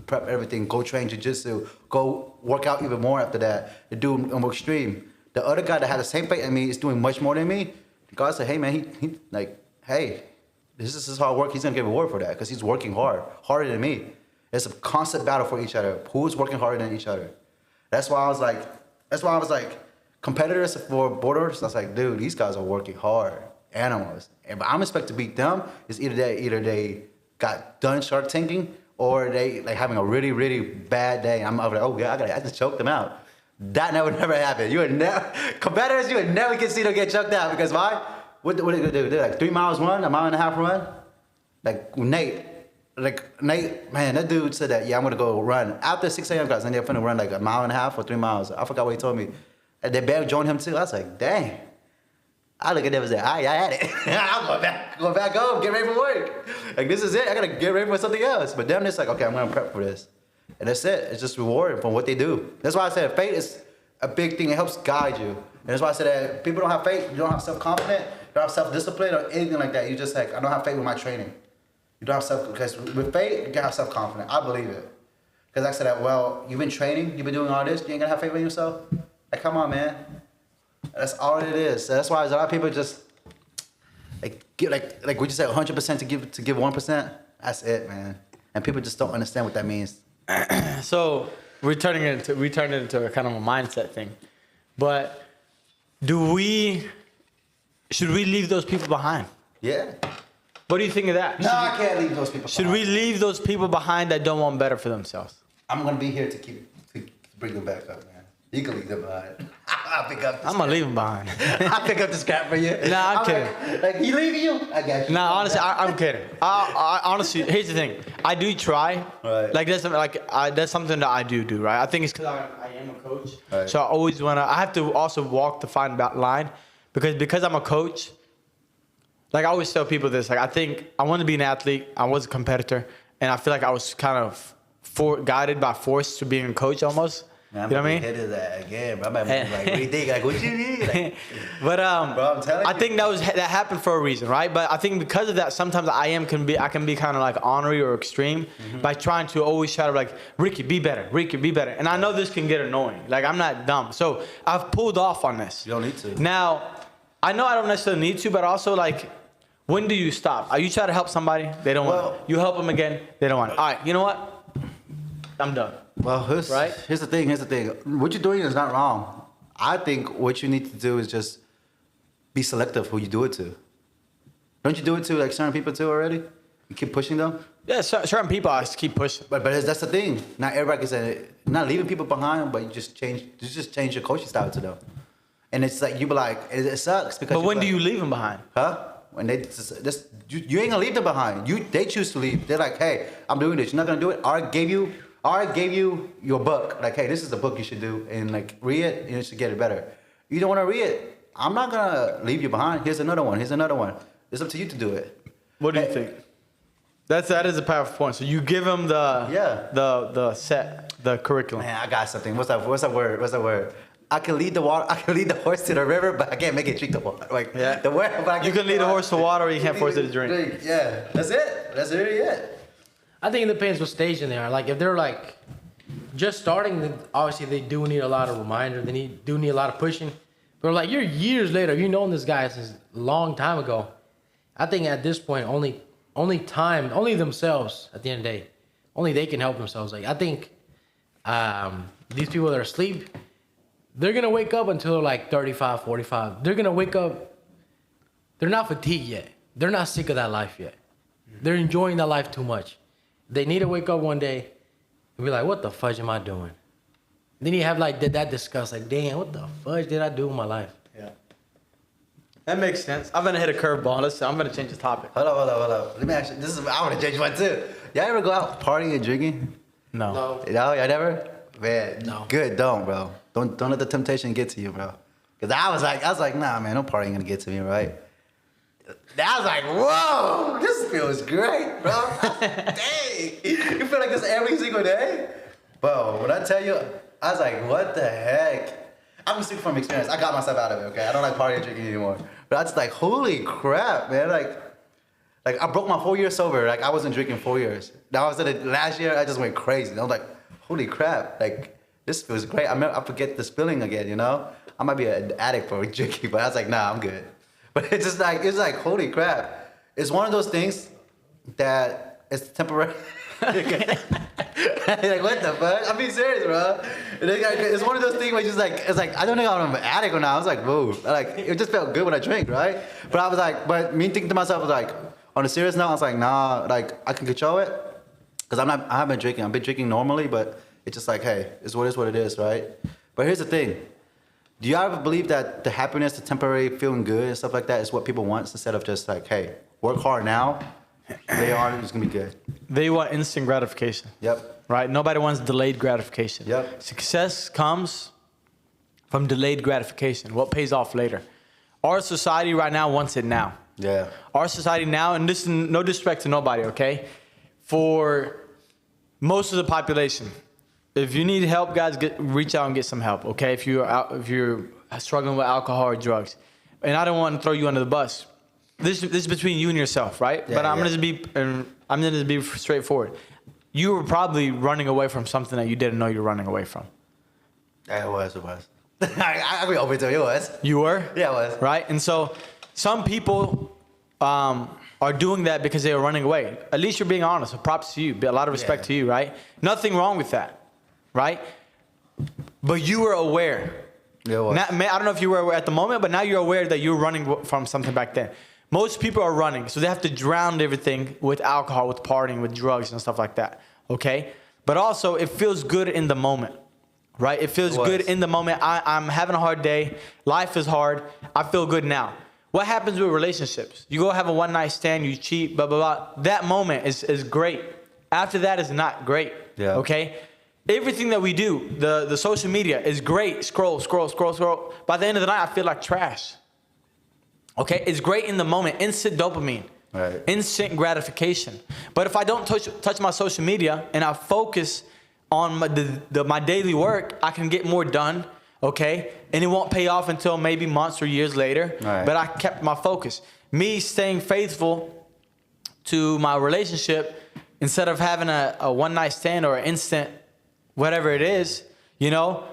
prep everything, go train jiu-jitsu, go work out even more after that, to do more extreme. The other guy that had the same faith in me is doing much more than me. God said, hey man, he like, hey, this is his hard work. He's gonna get reward for that because he's working harder than me. It's a constant battle for each other. Who's working harder than each other? That's why I was like, competitors for borders. I was like, dude, these guys are working hard, animals. And I'm expected to beat them. It's either they got done Shark Tanking or they like having a really, really bad day. I'm like, oh yeah, I just choked them out. That never happened. Competitors, you would never get see them get choked out, because why? What are they gonna do? They're like 3 miles run, a mile and a half run? Like Nate, man, that dude said that, yeah, I'm gonna go run. After 6 a.m. guys, and they're gonna run like a mile and a half or 3 miles. I forgot what he told me. And they better join him too. I was like, dang. I look at them and say, I had it. I'm going back home, get ready for work. Like, this is it. I gotta get ready for something else. But them, it's like, okay, I'm gonna prep for this. And that's it. It's just rewarding from what they do. That's why I said faith is a big thing. It helps guide you. And that's why I said that people don't have faith, you don't have self-confidence, you don't have self-discipline or anything like that. You just like, I don't have faith with my training. You don't have because with faith, you can have self-confidence. I believe it. Because I said that, well, you've been training, you've been doing all this, you ain't gonna have faith in yourself? Like, come on, man. That's all it is. So that's why a lot of people just give like what you said, 100% to give 1%. That's it, man. And people just don't understand what that means. So we turned it into a kind of a mindset thing, but should we leave those people behind? Yeah. What do you think of that? No, I can't leave those people Should behind. we leave those people behind that don't want better for themselves? I'm gonna be here to bring them back up, man. You can leave them behind. I'll pick up. I'm gonna leave them behind. I'll pick up the scrap for you. Nah, I'm kidding. Like you leaving you? I got you. No, honestly, I'm kidding. I honestly, here's the thing. I do try. Right. Like that's something that I do, right? I think it's because I am a coach. Right. So I always wanna. I have to also walk the fine line because I'm a coach. Like I always tell people this. Like I think I want to be an athlete. I was a competitor, and I feel like I was kind of guided by force to being a coach almost. Man, you know what I mean? Headed that again, bro. I'm like, what do you think? Like, what you need? Like, But bro, I'm telling I you. think that happened for a reason, right? But I think because of that, sometimes I can be kind of like ornery or extreme by trying to always try to like Ricky, be better, and I know this can get annoying. Like I'm not dumb, so I've pulled off on this. You don't need to. Now, I know I don't necessarily need to, but also like, when do you stop? Are you trying to help somebody? They don't want it. You help them again, they don't want it. All right, you know what? I'm done. Well, here's the thing. What you're doing is not wrong. I think what you need to do is just be selective who you do it to. Don't you do it to like certain people too already? You keep pushing them? Yeah, certain people I just keep pushing. But that's the thing. Not everybody can say it. Not leaving people behind, but you just change your coaching style to them. And it's like you be like, it sucks because. But when do you leave them behind? Huh? When they you ain't gonna leave them behind. They choose to leave. They're like, hey, I'm doing this. You're not gonna do it. I gave you your book. Like, hey, this is the book you should do, and like read it, and you should get it better. You don't want to read it. I'm not gonna leave you behind. Here's another one. It's up to you to do it. What do you think? That is a powerful point. So you give them the curriculum. Man, I got something. What's that word? I can lead the horse to the river, but I can't make it drink the water. Like the word, but You can lead a horse to water, or you can't force it to drink. Yeah, that's it. That's really it. I think it depends what stage they are. Like if they're like just starting, then obviously they do need a lot of reminder. They do need a lot of pushing. But like you're years later, you've known this guy since a long time ago. I think at this point, only themselves at the end of the day, only they can help themselves. Like I think these people that are asleep, they're gonna wake up until they're like 35, 45. They're gonna wake up. They're not fatigued yet. They're not sick of that life yet. They're enjoying that life too much. They need to wake up one day and be like, what the fudge am I doing? Then you have like that disgust, like, damn, what the fudge did I do with my life? Yeah. That makes sense. I'm gonna hit a curveball. Listen, I'm gonna change the topic. Hold up. Let me ask you. I want to change one too. Y'all ever go out partying and drinking? No. No. No, y'all never? Man, No. Good, don't, bro. Don't let the temptation get to you, bro. Cause I was like, nah, man, no partying gonna get to me, right? I was like, whoa, this feels great, bro. Dang, you feel like this every single day, bro. When I tell you, I was like, what the heck? I'm speaking from experience. I got myself out of it. Okay, I don't like partying and drinking anymore. But I was like, holy crap, man! Like I broke my 4 years sober. Like I wasn't drinking 4 years. Now I was at it last year. I just went crazy. I was like, holy crap! Like this feels great. I forget the spilling again. You know, I might be an addict for drinking, but I was like, nah, I'm good. But it's like holy crap! It's one of those things that it's temporary. Like what the fuck? I'm being serious, bro. It's one of those things where it's like I don't know if I'm an addict or not. I was like, whoa, like it just felt good when I drank, right? But I was like, but me thinking to myself was like, on a serious note, I was like, nah, like I can control it, cause I haven't been drinking. I've been drinking normally, but it's just like, hey, it's what it is, right? But here's the thing. Do you ever believe that the happiness, the temporary feeling good and stuff like that is what people want instead of just like, hey, work hard now, later on it's gonna be good. They want instant gratification. Yep. Right? Nobody wants delayed gratification. Yep. Success comes from delayed gratification. What pays off later? Our society right now wants it now. Yeah. Our society now, and this is no disrespect to nobody, okay? For most of the population, if you need help, guys, reach out and get some help, okay? If you're struggling with alcohol or drugs, and I don't want to throw you under the bus. This is between you and yourself, right? Yeah, but I'm yeah. gonna be straightforward. You were probably running away from something that you didn't know you were running away from. Yeah, it was. I be open to it. It was. You were? Yeah, it was. Right? And so some people are doing that because they are running away. At least you're being honest. So props to you. A lot of respect to you, right? Nothing wrong with that, right? But you were aware Yeah, it was. Now, I don't know if you were aware at the moment, but now you're aware that you're running from something back then. Most people are running, so they have to drown everything with alcohol, with partying, with drugs and stuff like that. Okay? But also, it feels good in the moment, right? It feels good in the moment. I'm having a hard day. Life is hard. I feel good now. What happens with relationships? You go have a one-night stand, you cheat, blah, blah, blah. That moment is great. After that is not great, okay? Everything that we do, the social media is great. Scroll. By the end of the night, I feel like trash. Okay, it's great in the moment, instant dopamine, instant gratification. But if I don't touch my social media and I focus on my daily work, I can get more done, okay? And it won't pay off until maybe months or years later. But I kept my focus. Me staying faithful to my relationship instead of having a one-night stand or an instant whatever it is, you know,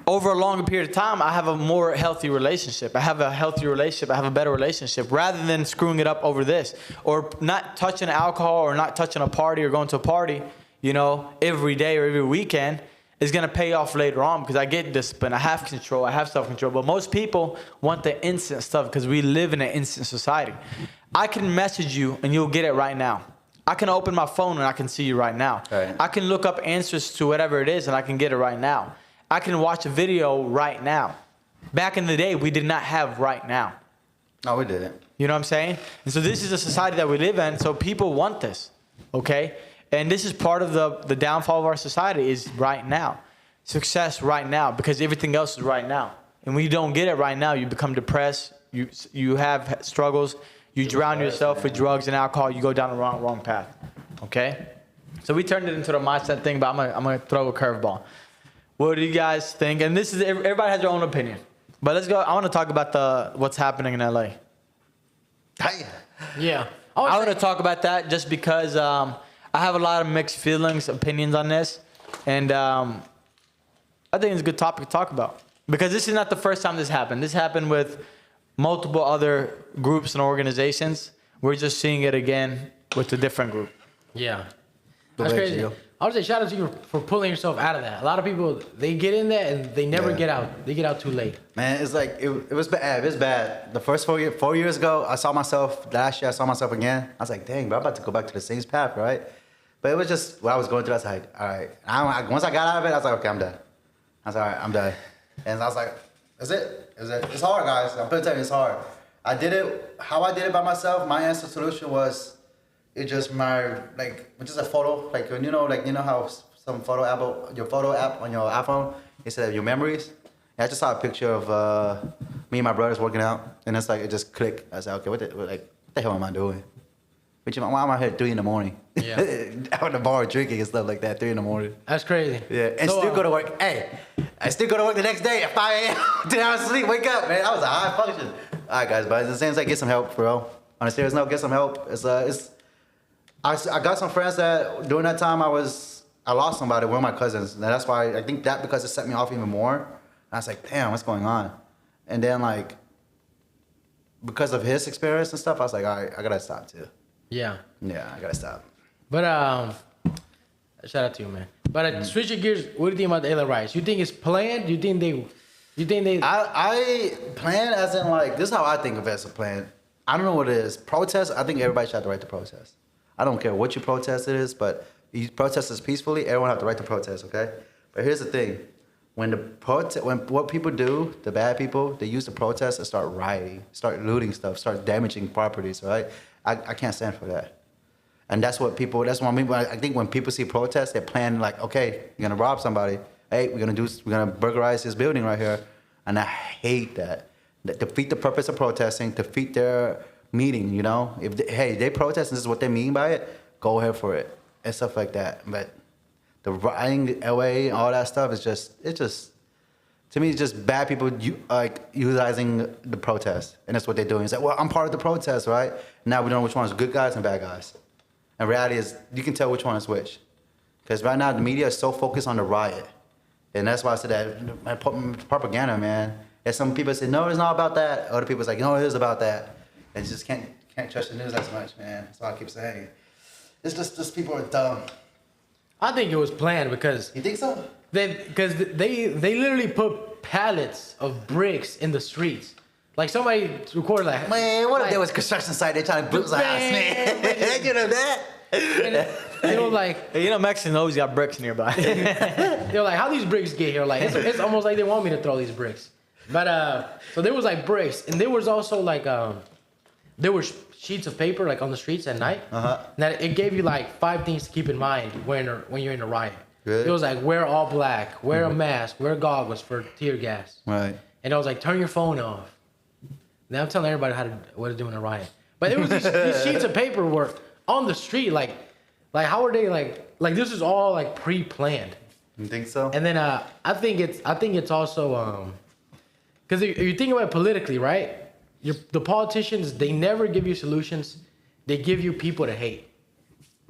over a longer period of time, I have a more healthy relationship. I have a healthier relationship. I have a better relationship rather than screwing it up over this or not touching alcohol or not touching a party or going to a party, you know, every day or every weekend is going to pay off later on because I get discipline. I have control. I have self-control. But most people want the instant stuff because we live in an instant society. I can message you and you'll get it right now. I can open my phone and I can see you right now. I can look up answers to whatever it is and I can get it right now. I can watch a video right now. Back in the day, we did not have right now. No, we didn't. You know what I'm saying? And so this is a society that we live in, so people want this, okay? And this is part of the downfall of our society is right now. Success right now, because everything else is right now. And when you don't get it right now, you become depressed, you have struggles, you drown yourself with drugs and alcohol, you go down the wrong path, okay? So we turned it into the mindset thing, but I'm gonna throw a curveball. What do you guys think? And this is everybody has their own opinion. But let's go. I want to talk about what's happening in LA. Yeah. I want to talk about that just because I have a lot of mixed feelings, opinions on this. And I think it's a good topic to talk about. Because this is not the first time this happened. This happened with multiple other groups and organizations. We're just seeing it again with a different group. Yeah. That's crazy. I would say shout out to you for pulling yourself out of that. A lot of people, they get in there and they never get out. They get out too late. Man, it's like, it was bad. It was bad. The first 4 years ago, I saw myself, last year I saw myself again. I was like, dang, bro, I'm about to go back to the same path, right? But it was just, what I was going through, I was like, all right. Once I got out of it, I was like, okay, I'm done. I was like, all right, I'm done. And I was like, that's it. It's hard, guys. I'm gonna tell you, it's hard. I did it, how I did it by myself, my answer solution was, it's just just a photo, you know how some your photo app on your iPhone, instead of your memories. And I just saw a picture of me and my brothers working out, and it's like it just clicked. I said, okay, what the hell am I doing? Why am I here at 3 in the morning? Yeah. Out in the bar drinking and stuff like that, 3 in the morning. That's crazy. Yeah, and still go to work. Hey, I still go to work the next day at 5 a.m. 10 hours of sleep, wake up, man. I was a high function. All right, guys, but it seems like get some help, bro. On a serious note, get some help. I got some friends that during that time I lost somebody, one of my cousins. And that's why I think that because it set me off even more. And I was like, damn, what's going on? And then because of his experience and stuff, I was like, all right, I gotta stop too. Yeah. Yeah, I gotta stop. But shout out to you, man. But switching gears, what do you think about the LA riots? You think it's planned? You think they? I plan as in this is how I think of it as a plan. I don't know what it is. Protest. I think everybody should have the right to protest. I don't care what you protest it is, but you protest this peacefully, everyone have the right to protest, okay? But here's the thing. When what people do, the bad people, they use the protest to start rioting, start looting stuff, start damaging properties, right? I can't stand for that. And that's what I think when people see protests, they plan okay, you're gonna rob somebody. Hey, we're gonna burglarize this building right here. And I hate that. Defeat the purpose of protesting, defeat their meeting, you know? If they protest and this is what they mean by it, go ahead for it and stuff like that. But the rioting, LA, all that stuff is just to me, it's just bad people utilizing the protest, and that's what they're doing. It's like, well, I'm part of the protest, right? Now we don't know which one is good guys and bad guys. And reality is, you can tell which one is which, because right now the media is so focused on the riot, and that's why I said that propaganda, man. And some people say, no, it's not about that. Other people say, no, it is about that. And you just can't trust the news as much, man. That's all I keep saying. It's just people are dumb. I think it was planned because. You think so? Because they literally put pallets of bricks in the streets. Like somebody recorded like, Man, what if like, there was construction site? They trying to bullseye us, man. You know that? and they were like, Hey, you know, Mexicans always got bricks nearby. they're like, how these bricks get here? Like, it's almost like they want me to throw these bricks. But so there was like bricks, and there was also like there were sheets of paper like on the streets at night. That it gave you like 5 things to keep in mind when you're in a riot. Really? It was like wear all black, wear a mask, wear goggles for tear gas. Right. And it was like turn your phone off. Now I'm telling everybody what to do in a riot. But it was these sheets of paper were on the street, like how are they like this is all like pre-planned. You think so? And then I think it's also because if you think about it politically, right? The politicians, they never give you solutions. They give you people to hate.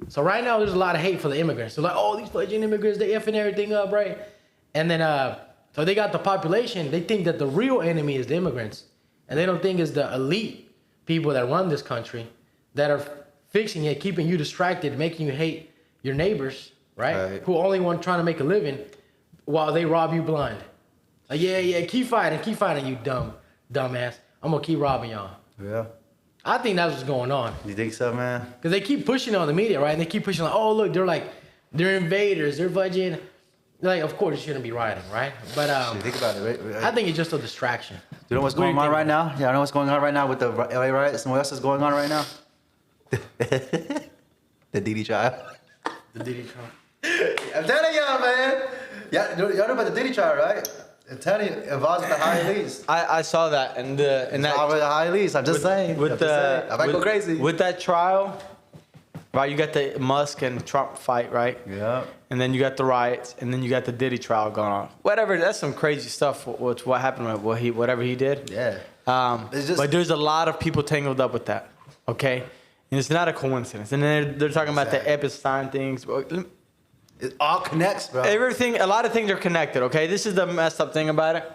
So right now there's a lot of hate for the immigrants. They're like, oh, these fledgling immigrants, they effing everything up, right? And then so they got the population. They think that the real enemy is the immigrants, and they don't think it's the elite people that run this country that are fixing it, keeping you distracted, making you hate your neighbors, right? Who only want trying to make a living while they rob you blind. Like, yeah, keep fighting, you dumbass. I'm gonna keep robbing y'all. Yeah. I think that's what's going on. You think so, man? Because they keep pushing it on the media, right? And they keep pushing like, oh, look, they're invaders, they're budgeting. Like, of course, you shouldn't be rioting, right? But Think about it, right? I think it's just a distraction. You know what's going on right now? Yeah, I know what's going on right now with the LA riots and what else is going on right now? The Diddy trial. The Diddy trial. I'm telling y'all, man. Yeah, y'all know about the Diddy trial, right? I'm telling you, it involves the high elites. I saw that, and that With the high elites. I'm just saying. I might go crazy. With that trial, right? You got the Musk and Trump fight, right? Yeah. And then you got the riots, and then you got the Diddy trial going on. Whatever, that's some crazy stuff. What happened with whatever he did. Yeah. But there's a lot of people tangled up with that. Okay, and it's not a coincidence. And then they're talking about the Epstein things. It all connects, bro. A lot of things are connected. Okay, this is the messed up thing about it.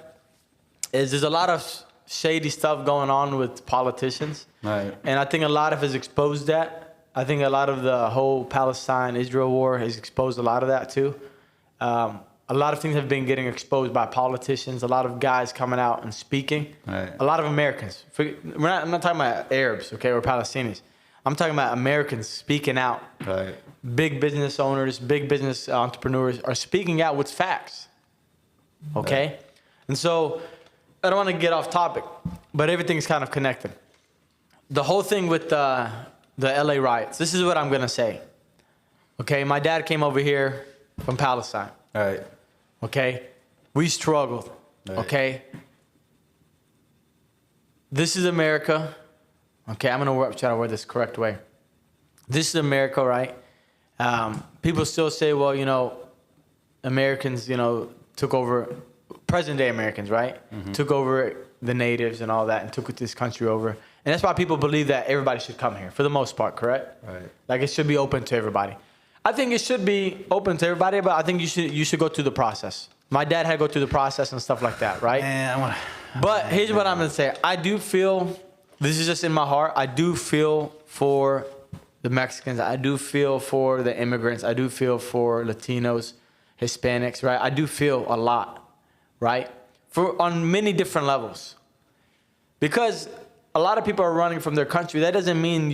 Is there's a lot of shady stuff going on with politicians. Right. And I think a lot of it has exposed that. I think a lot of the whole Palestine-Israel war has exposed a lot of that too. A lot of things have been getting exposed by politicians. A lot of guys coming out and speaking. Right. A lot of Americans. I'm not talking about Arabs, okay, or Palestinians. I'm talking about Americans speaking out. Right. Big business owners, big business entrepreneurs are speaking out with facts. Okay? Right. And so I don't want to get off topic, but everything's kind of connected. The whole thing with the LA riots, this is what I'm going to say. Okay? My dad came over here from Palestine. Right. Okay? We struggled. Right. Okay? This is America. Okay, I'm going to try to word this the correct way. This is America, right? People still say, well, you know, Americans, you know, took over, present-day Americans, right? Mm-hmm. Took over the natives and all that and took this country over. And that's why people believe that everybody should come here, for the most part, correct? Right. Like, it should be open to everybody. I think it should be open to everybody, but I think you should go through the process. My dad had to go through the process and stuff like that, right? Man, But here's what I'm going to say. I do feel... This is just in my heart. I do feel for the Mexicans. I do feel for the immigrants. I do feel for Latinos, Hispanics, right? I do feel a lot, right? On many different levels. Because a lot of people are running from their country. That doesn't mean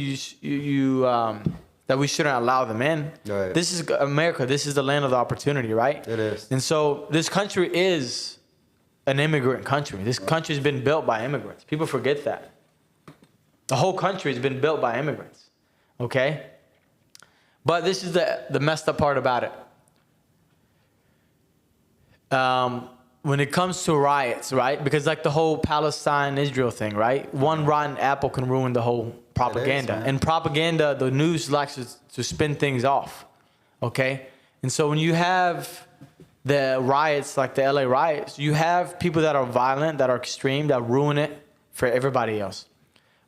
that we shouldn't allow them in. Right. This is America. This is the land of the opportunity, right? It is. And so this country is an immigrant country. This country has been built by immigrants. People forget that. The whole country has been built by immigrants, okay? But this is the messed up part about it. When it comes to riots, right? Because like the whole Palestine-Israel thing, right? One rotten apple can ruin the whole propaganda. And propaganda, the news likes to spin things off, okay? And so when you have the riots, like the LA riots, you have people that are violent, that are extreme, that ruin it for everybody else.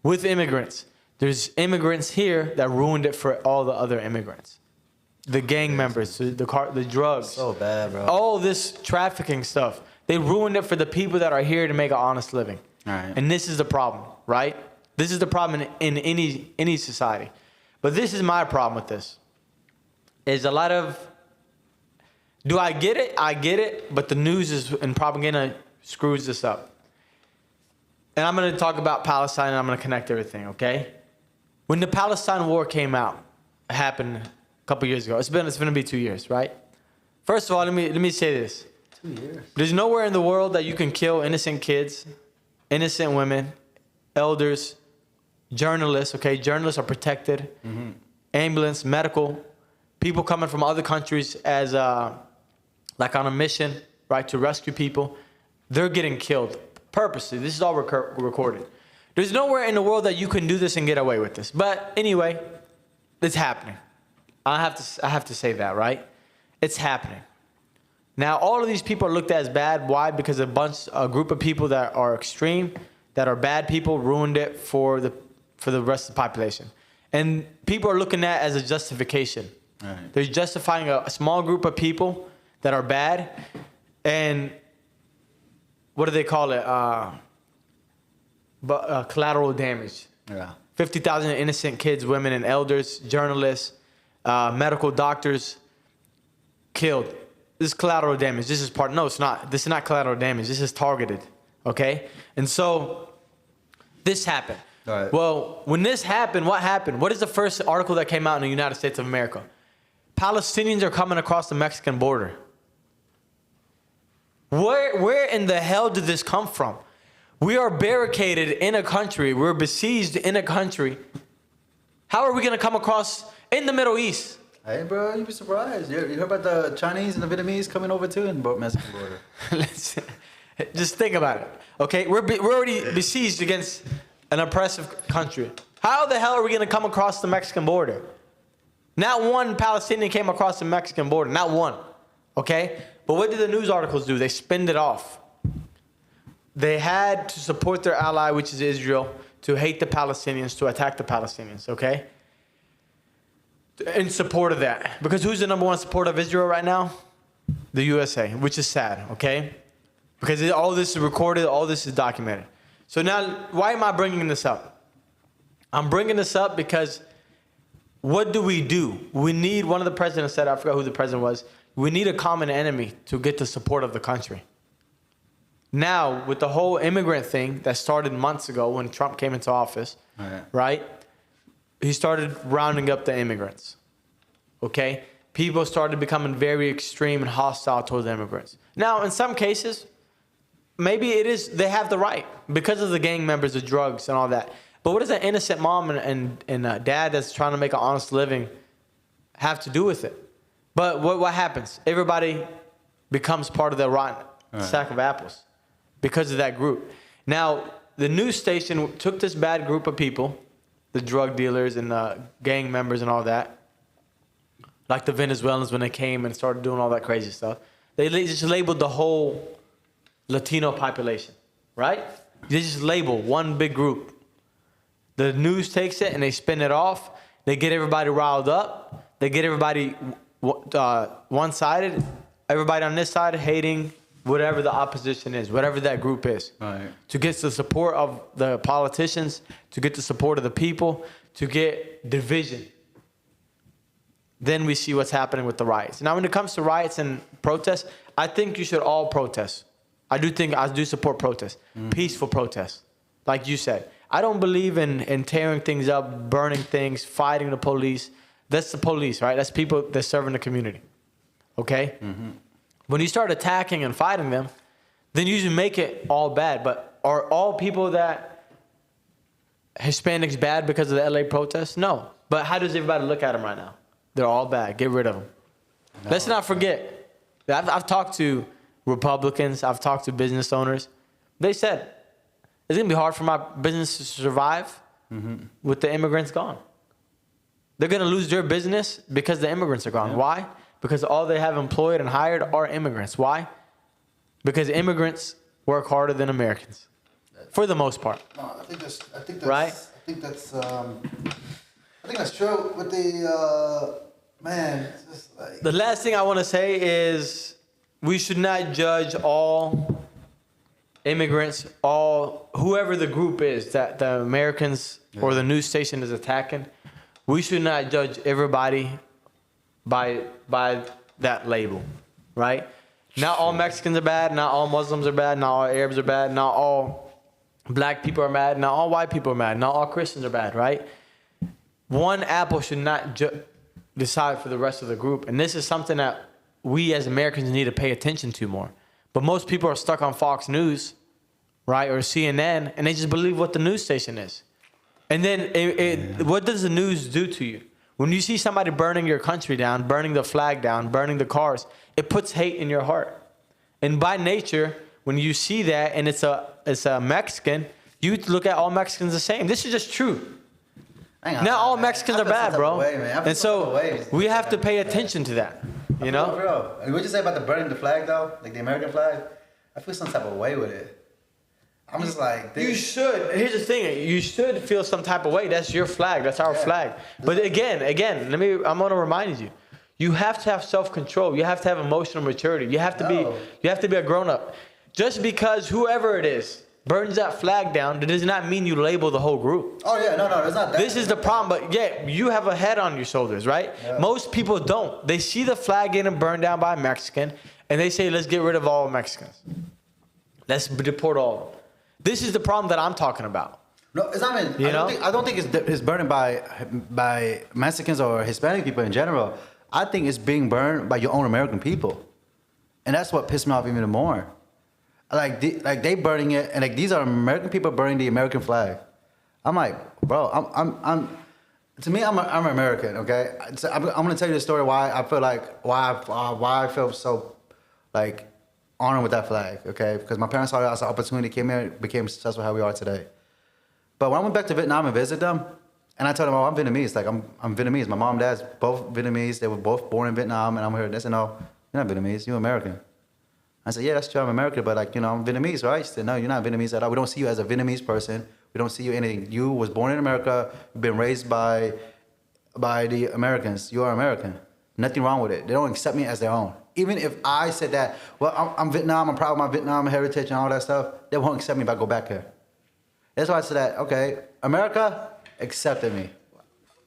With immigrants, there's immigrants here that ruined it for all the other immigrants. The gang members, the drugs. So bad, bro. All this trafficking stuff. They ruined it for the people that are here to make an honest living. Right. And this is the problem, right? This is the problem in any society. But this is my problem with this. Is a lot of... Do I get it? I get it. But the news and propaganda screws this up. And I'm going to talk about Palestine, and I'm going to connect everything, okay? When the Palestine war happened a couple years ago. It's going to be 2 years, right? First of all, let me say this. 2 years. There's nowhere in the world that you can kill innocent kids, innocent women, elders, journalists, okay? Journalists are protected. Mm-hmm. Ambulance, medical, people coming from other countries as like on a mission, right, to rescue people. They're getting killed purposely. This is all recorded. There's nowhere in the world that you can do this and get away with this. But anyway, it's happening. I have to say that, right? It's happening. Now, all of these people are looked at as bad. Why? Because a group of people that are extreme, that are bad people, ruined it for the rest of the population. And people are looking at it as a justification. Right. They're justifying a small group of people that are bad. And what do they call it? Collateral damage. Yeah. 50,000 innocent kids, women, and elders, journalists, medical doctors killed. This is collateral damage. No, it's not. This is not collateral damage. This is targeted. Okay? And so this happened. All right. Well, when this happened, what happened? What is the first article that came out in the United States of America? Palestinians are coming across the Mexican border. Where in the hell did this come from? We are barricaded in a country. We're besieged in a country. How are we going to come across in the Middle East? Hey, bro, you'd be surprised. You heard about the Chinese and the Vietnamese coming over too in the Mexican border? Just think about it. Okay, we're already besieged against an oppressive country. How the hell are we going to come across the Mexican border? Not one Palestinian came across the Mexican border. Not one. Okay? But what did the news articles do? They spinned it off. They had to support their ally, which is Israel, to hate the Palestinians, to attack the Palestinians. Okay? In support of that. Because who's the number one supporter of Israel right now? The USA, which is sad. Okay? Because all this is recorded, all this is documented. So now, why am I bringing this up? I'm bringing this up because what do? We need, one of the presidents said, I forgot who the president was, we need a common enemy to get the support of the country. Now, with the whole immigrant thing that started months ago when Trump came into office, right? He started rounding up the immigrants, okay? People started becoming very extreme and hostile towards immigrants. Now, in some cases, maybe it is, they have the right because of the gang members, the drugs and all that. But what does an innocent mom and dad that's trying to make an honest living have to do with it? But what happens? Everybody becomes part of the rotten sack of apples because of that group. Now, the news station took this bad group of people, the drug dealers and the gang members and all that, like the Venezuelans when they came and started doing all that crazy stuff. They just labeled the whole Latino population, right? They just label one big group. The news takes it and they spin it off. They get everybody riled up. They get everybody one-sided. Everybody on this side hating whatever the opposition is, whatever that group is. Right. To get the support of the politicians, to get the support of the people, to get division. Then we see what's happening with the riots. Now, when it comes to riots and protests, I think you should all protest. I do support protests, peaceful protests, like you said. I don't believe in tearing things up, burning things, fighting the police. That's the police, right? That's people that serve in the community, okay? Mm-hmm. When you start attacking and fighting them, then you make it all bad. But are all people that Hispanics bad because of the LA protests? No. But how does everybody look at them right now? They're all bad. Get rid of them. No, let's not forget. I've talked to Republicans. I've talked to business owners. They said, it's going to be hard for my business to survive with the immigrants gone. They're going to lose their business because the immigrants are gone. Yeah. Why? Because all they have employed and hired are immigrants. Why? Because immigrants work harder than Americans, for the most part. No, I think that's right. I think that's true. With the man, it's just like, the last thing I want to say is we should not judge all immigrants, whoever the group is that the Americans or the news station is attacking. We should not judge everybody by that label, right? Not all Mexicans are bad. Not all Muslims are bad. Not all Arabs are bad. Not all black people are mad. Not all white people are mad. Not all Christians are bad, right? One apple should not decide for the rest of the group. And this is something that we as Americans need to pay attention to more. But most people are stuck on Fox News, right, or CNN, and they just believe what the news station is. And then what does the news do to you? When you see somebody burning your country down, burning the flag down, burning the cars, it puts hate in your heart. And by nature, when you see that and it's a Mexican, you look at all Mexicans the same. This is just true. Not all Mexicans are bad, bro. And so we have to pay attention to that. You know? Bro, what you say about the burning the flag, though? Like the American flag? I feel some type of way with it. I'm just like... You should. Here's the thing. You should feel some type of way. That's your flag. That's our flag. But again, I'm going to remind you. You have to have self-control. You have to have emotional maturity. You have to be a grown-up. Just because whoever it is burns that flag down, that does not mean you label the whole group. Oh, yeah. No, it's not that. This is the problem. But, yeah, you have a head on your shoulders, right? Yeah. Most people don't. They see the flag getting burned down by a Mexican, and they say, let's get rid of all Mexicans. Let's deport all of them. This is the problem that I'm talking about. No, it's not. I don't think it's burned by Mexicans or Hispanic people in general. I think it's being burned by your own American people, and that's what pissed me off even more. Like they burning it, and like these are American people burning the American flag. I'm like, bro, to me, I'm American. Okay, so I'm gonna tell you the story why I feel like why I feel so like honored with that flag. Okay, because my parents saw it as an opportunity, came here, became successful how we are today. But when I went back to Vietnam and visited them, and I told them, oh, I'm Vietnamese. Like I'm Vietnamese. My mom and dad's both Vietnamese. They were both born in Vietnam, and I'm here. They said, no, you're not Vietnamese. You're American. I said, yeah, that's true. I'm American, but like, I'm Vietnamese, right? She said, no, you're not Vietnamese at all. We don't see you as a Vietnamese person. We don't see you anything. You was born in America. You've been raised by the Americans. You are American. Nothing wrong with it. They don't accept me as their own. Even if I said that, well, I'm Vietnam. I'm proud of my Vietnam heritage and all that stuff. They won't accept me if I go back here. That's why I said that. Okay, America accepted me.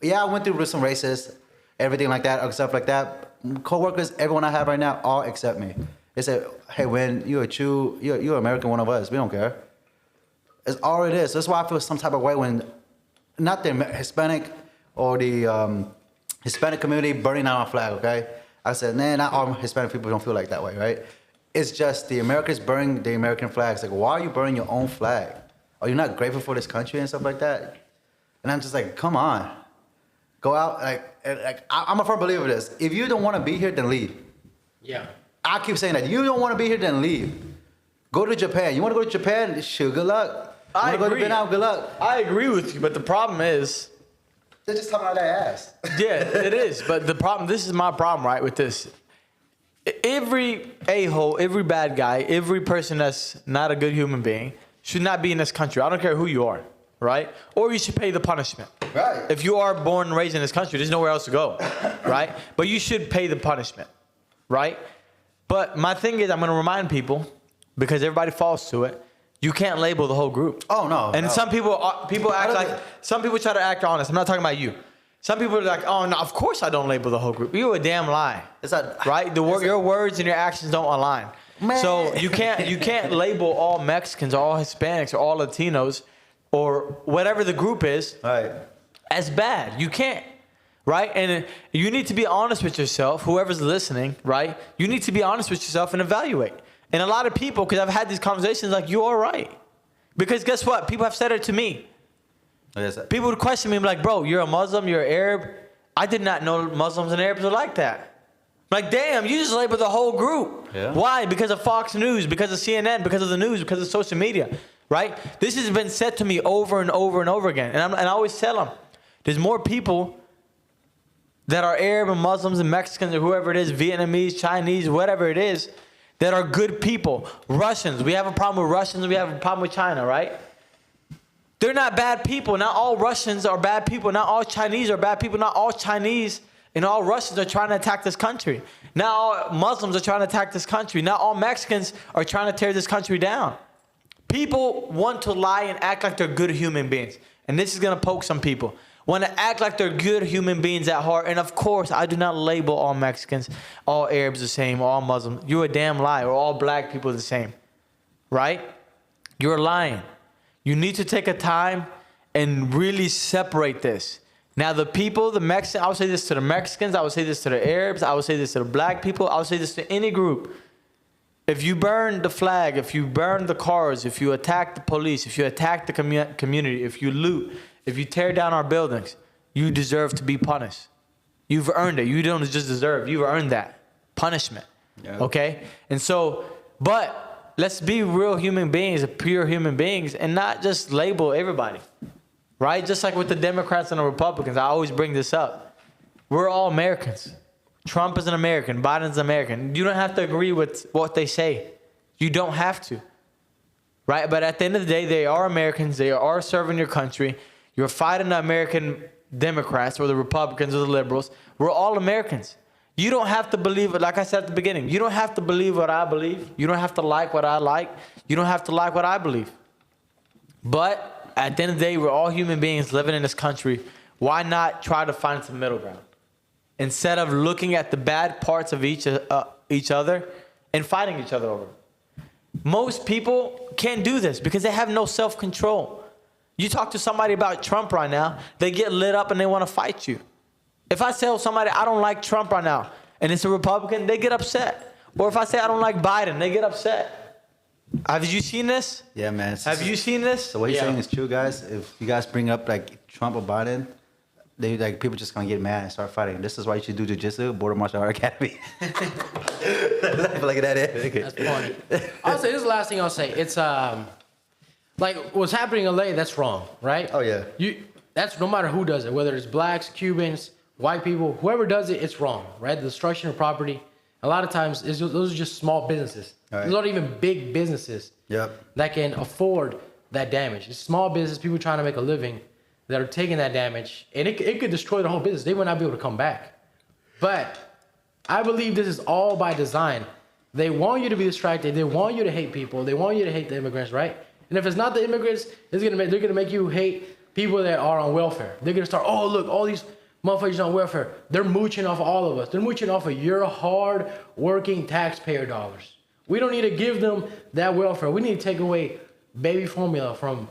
Yeah, I went through some races, everything like that, or stuff like that. Co-workers, everyone I have right now, all accept me. They said, hey, when you're you're American, one of us. We don't care. It's all it is. That's why I feel some type of way when not the Hispanic or the Hispanic community burning down our flag, okay? I said, nah, not all Hispanic people don't feel like that way, right? It's just the Americans burning the American flags. Like, why are you burning your own flag? Are you not grateful for this country and stuff like that? And I'm just like, come on. Go out. Like I'm a firm believer of this. If you don't want to be here, then leave. Yeah. I keep saying that. You don't want to be here, then leave. Go to Japan. You want to go to Japan? Sure, good luck. You want to go to Vietnam? Good luck. I agree with you, but the problem is... They're just talking out their ass. Yeah, it is. But the problem, this is my problem, right, with this. Every a-hole, every bad guy, every person that's not a good human being should not be in this country. I don't care who you are, right? Or you should pay the punishment. Right. If you are born and raised in this country, there's nowhere else to go, right? But you should pay the punishment, right? But my thing is, I'm going to remind people, because everybody falls to it, you can't label the whole group. Oh, no. And some people act like, some people try to act honest. I'm not talking about you. Some people are like, oh, no, of course I don't label the whole group. You're a damn lie. Right? Your words and your actions don't align. Man. So you can't label all Mexicans or all Hispanics or all Latinos or whatever the group is as bad. You can't. Right? And you need to be honest with yourself, whoever's listening, right? You need to be honest with yourself and evaluate. And a lot of people, because I've had these conversations, like, you're right. Because guess what? People have said it to me. People would question me and be like, bro, you're a Muslim, you're an Arab. I did not know Muslims and Arabs were like that. I'm like, damn, you just labeled the whole group. Yeah. Why? Because of Fox News, because of CNN, because of the news, because of social media, right? This has been said to me over and over and over again. And I always tell them, there's more people that are Arab and Muslims and Mexicans or whoever it is, Vietnamese, Chinese, whatever it is, that are good people. Russians, we have a problem with Russians, we have a problem with China, right? They're not bad people. Not all Russians are bad people. Not all Chinese are bad people. Not all Chinese and all Russians are trying to attack this country. Not all Muslims are trying to attack this country. Not all Mexicans are trying to tear this country down. People want to lie and act like they're good human beings. And this is going to poke some people. want to act like they're good human beings at heart. And of course, I do not label all Mexicans, all Arabs the same, all Muslims. You're a damn liar. Or all black people the same, right? You're lying. You need to take a time and really separate this. Now, the people, the Mexicans, I would say this to the Mexicans, I would say this to the Arabs, I would say this to the black people, I would say this to any group. If you burn the flag, if you burn the cars, if you attack the police, if you attack the community, if you loot, if you tear down our buildings, you deserve to be punished. You've earned it. You don't just deserve. You've earned that punishment. Yeah. Okay? And so, but let's be real human beings, pure human beings, and not just label everybody. Right? Just like with the Democrats and the Republicans, I always bring this up. We're all Americans. Trump is an American. Biden's an American. You don't have to agree with what they say. You don't have to. Right? But at the end of the day, they are Americans. They are serving your country. You're fighting the American Democrats or the Republicans or the liberals. We're all Americans. You don't have to believe it. Like I said at the beginning, you don't have to believe what I believe. You don't have to like what I like. You don't have to like what I believe. But at the end of the day, we're all human beings living in this country. Why not try to find some middle ground? Instead of looking at the bad parts of each other and fighting each other over. Most people can't do this because they have no self-control. You talk to somebody about Trump right now, they get lit up and they want to fight you. If I tell somebody I don't like Trump right now and it's a Republican, they get upset. Or if I say I don't like Biden, they get upset. Have you seen this? Yeah, man. Have you seen this? So what you're saying is true, guys. If you guys bring up like Trump or Biden, they like people just gonna get mad and start fighting. This is why you should do jiu-jitsu, Border Martial Art Academy. Look at that. That's funny. I'll say this is the last thing I'll say. It's like what's happening in LA. That's wrong, right? Oh yeah. That's no matter who does it, whether it's blacks, Cubans, white people, whoever does it, it's wrong, right? The destruction of property. A lot of times, those are just small businesses. Right. Those aren't even big businesses that can afford that damage. It's small business, people trying to make a living that are taking that damage. And it could destroy the whole business. They would not be able to come back. But I believe this is all by design. They want you to be distracted. They want you to hate people. They want you to hate the immigrants, right? And if it's not the immigrants, they're gonna make you hate people that are on welfare. They're gonna start, oh, look, all these motherfuckers on welfare, they're mooching off of all of us. They're mooching off of your hard-working taxpayer dollars. We don't need to give them that welfare. We need to take away baby formula from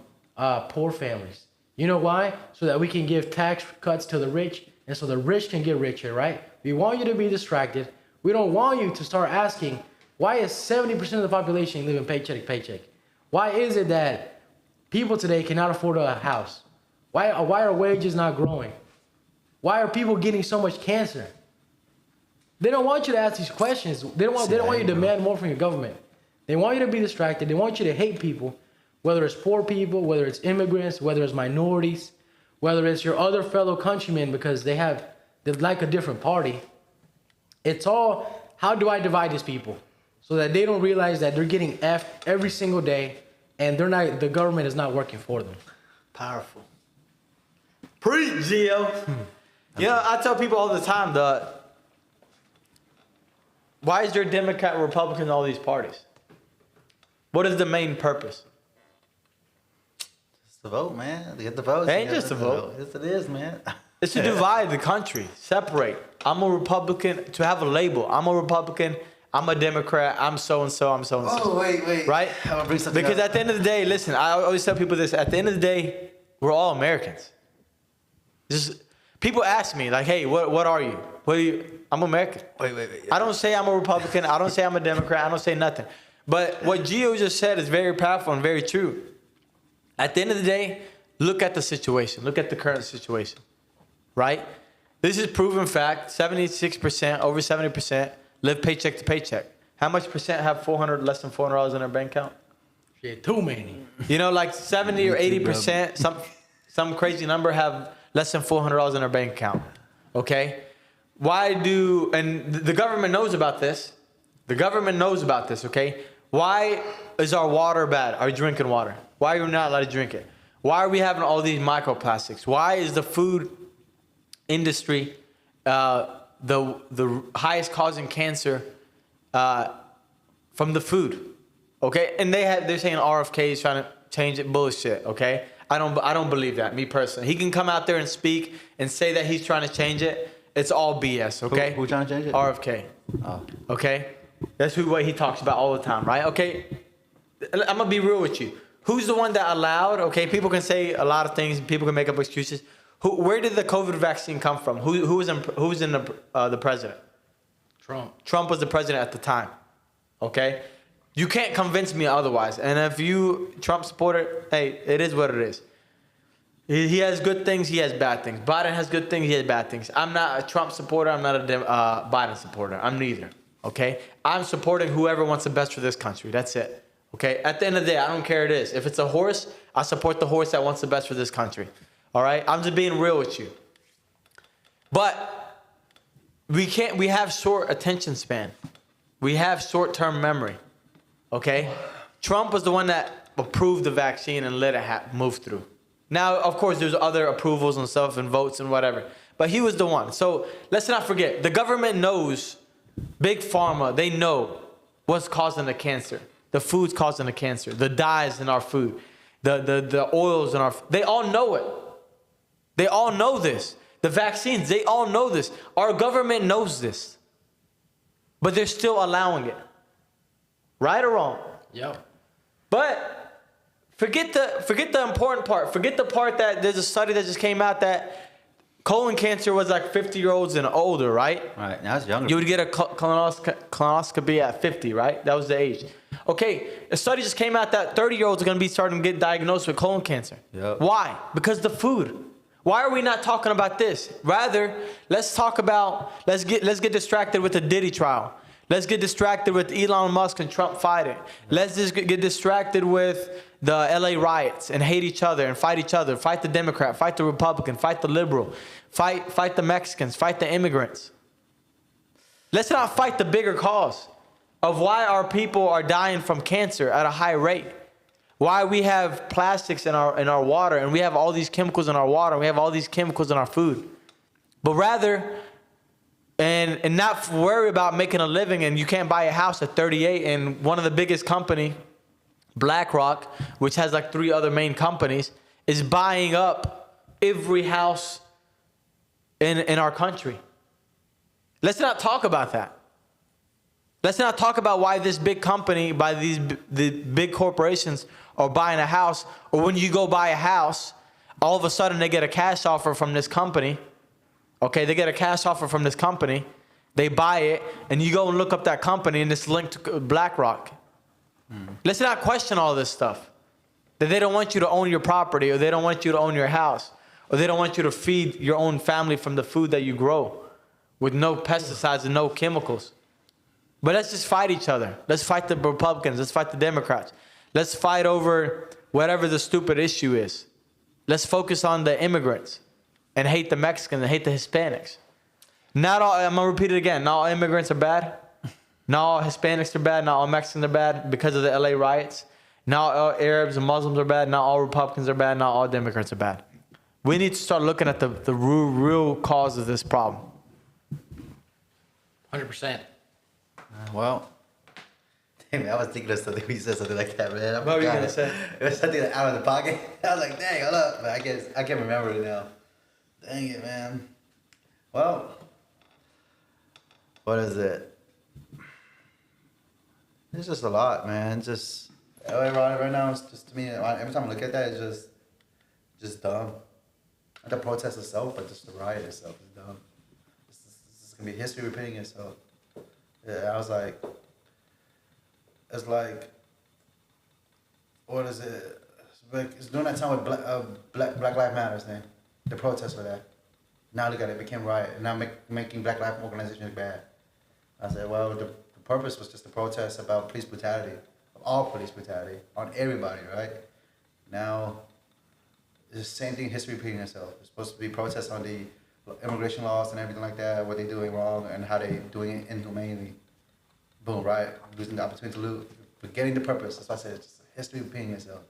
poor families. You know why? So that we can give tax cuts to the rich, and so the rich can get richer, right? We want you to be distracted. We don't want you to start asking, why is 70% of the population living paycheck to paycheck? Why is it that people today cannot afford a house? Why are wages not growing? Why are people getting so much cancer? They don't want you to ask these questions. They don't want you to demand more from your government. They want you to be distracted. They want you to hate people, whether it's poor people, whether it's immigrants, whether it's minorities, whether it's your other fellow countrymen because they like a different party. It's all, how do I divide these people? So that they don't realize that they're getting effed every single day and the government is not working for them. Powerful. Preach, Gio. You know, I tell people all the time, why is there Democrat, Republican, all these parties? What is the main purpose? It's the vote, man. To get the votes. It ain't just a vote. Yes, it is, man. It's to divide the country, separate. I'm a Republican, to have a label. I'm a Republican, I'm a Democrat, I'm so-and-so, I'm so-and-so. Oh, wait. Right? I'm gonna bring something because up. at the end of the day, listen, I always tell people this. At the end of the day, we're all Americans. People ask me, like, hey, what are you? What are you? I'm American. Wait. I don't say I'm a Republican. I don't say I'm a Democrat. I don't say nothing. But what Gio just said is very powerful and very true. At the end of the day, look at the situation. Look at the current situation, right? This is proven fact. 76%, over 70% live paycheck to paycheck. How much percent have less than $400 in their bank account? Shit, too many. You know, like 70 or 80%, some crazy number have less than $400 in their bank account. Okay? And the government knows about this. The government knows about this, okay? Why is our water bad, our drinking water? Why are we not allowed to drink it? Why are we having all these microplastics? Why is the food industry the highest causing cancer from the food? Okay? And they're saying RFK is trying to change it. Bullshit, okay? I don't believe that, me personally. He can come out there and speak and say that he's trying to change it. It's all BS, okay? Who trying to change it? RFK. Oh. Okay? That's what he talks about all the time, right? Okay? I'm going to be real with you. Who's the one that allowed, okay, people can say a lot of things, people can make up excuses. Where did the COVID vaccine come from? Who was in the president? Trump. Trump was the president at the time, okay? You can't convince me otherwise. And if you Trump supporter, hey, it is what it is. He has good things, he has bad things. Biden has good things, he has bad things. I'm not a Trump supporter, I'm not a Biden supporter. I'm neither, okay? I'm supporting whoever wants the best for this country, that's it, okay? At the end of the day, I don't care what it is. If it's a horse, I support the horse that wants the best for this country, all right? I'm just being real with you. But we have short attention span. We have short-term memory, okay? Trump was the one that approved the vaccine and let it move through. Now, of course, there's other approvals and stuff and votes and whatever. But he was the one. So let's not forget, the government knows, Big Pharma, they know what's causing the cancer. The food's causing the cancer. The dyes in our food. The oils in our food. They all know it. They all know this. The vaccines, they all know this. Our government knows this. But they're still allowing it. Right or wrong? Yep. But forget the important part. Forget the part that there's a study that just came out that colon cancer was like 50-year-olds and older, right? Right, now it's younger. You would get a colonoscopy at 50, right? That was the age. Okay, a study just came out that 30-year-olds are going to be starting to get diagnosed with colon cancer. Yep. Why? Because the food. Why are we not talking about this? Rather, let's get distracted with the Diddy trial. Let's get distracted with Elon Musk and Trump fighting. Let's just get distracted with the LA riots and hate each other and fight each other. Fight the Democrat, fight the Republican, fight the liberal, fight the Mexicans, fight the immigrants. Let's not fight the bigger cause of why our people are dying from cancer at a high rate. Why we have plastics in our water and we have all these chemicals in our water, and we have all these chemicals in our food. But rather, and not worry about making a living, and you can't buy a house at 38, and one of the biggest company, BlackRock, which has like 3 other main companies, is buying up every house in our country. Let's not talk about that. Let's not talk about why this big company, by the big corporations are buying a house, or when you go buy a house, all of a sudden they get a cash offer from this company. Okay, they get a cash offer from this company, they buy it, and you go and look up that company and it's linked to BlackRock. Let's not question all this stuff. That they don't want you to own your property, or they don't want you to own your house, or they don't want you to feed your own family from the food that you grow with no pesticides and no chemicals. But let's just fight each other. Let's fight the Republicans. Let's fight the Democrats. Let's fight over whatever the stupid issue is. Let's focus on the immigrants and hate the Mexicans and hate the Hispanics. Not all, I'm going to repeat it again. Not all immigrants are bad. Not all Hispanics are bad. Not all Mexicans are bad because of the LA riots. Not all Arabs and Muslims are bad. Not all Republicans are bad. Not all Democrats are bad. We need to start looking at the real cause of this problem. 100%. Well, damn, I was thinking of something when you said something like that, man. What were you going to say? It was something out of the pocket. I was like, dang, hold up. But I can't remember it now. Dang it, man. Well, what is it? It's just a lot, man. Just right now, it's just, to me, every time I look at that, it's just dumb. Not the protest itself, but just the riot itself is dumb. This is going to be history repeating itself. Yeah, I was like, it's like, what is it? It's during that time with Black Lives Matter thing, the protest for that. Now look at it, it became riot, and now making Black Lives organizations look bad. I said, well, the purpose was just to protest about police brutality, all police brutality, on everybody, right? Now, it's the same thing, history repeating itself. It's supposed to be protests on the immigration laws and everything like that, what they're doing wrong and how they're doing it inhumanely. Boom, right? Losing the opportunity to lose, forgetting the purpose. That's why I said it's just history repeating itself.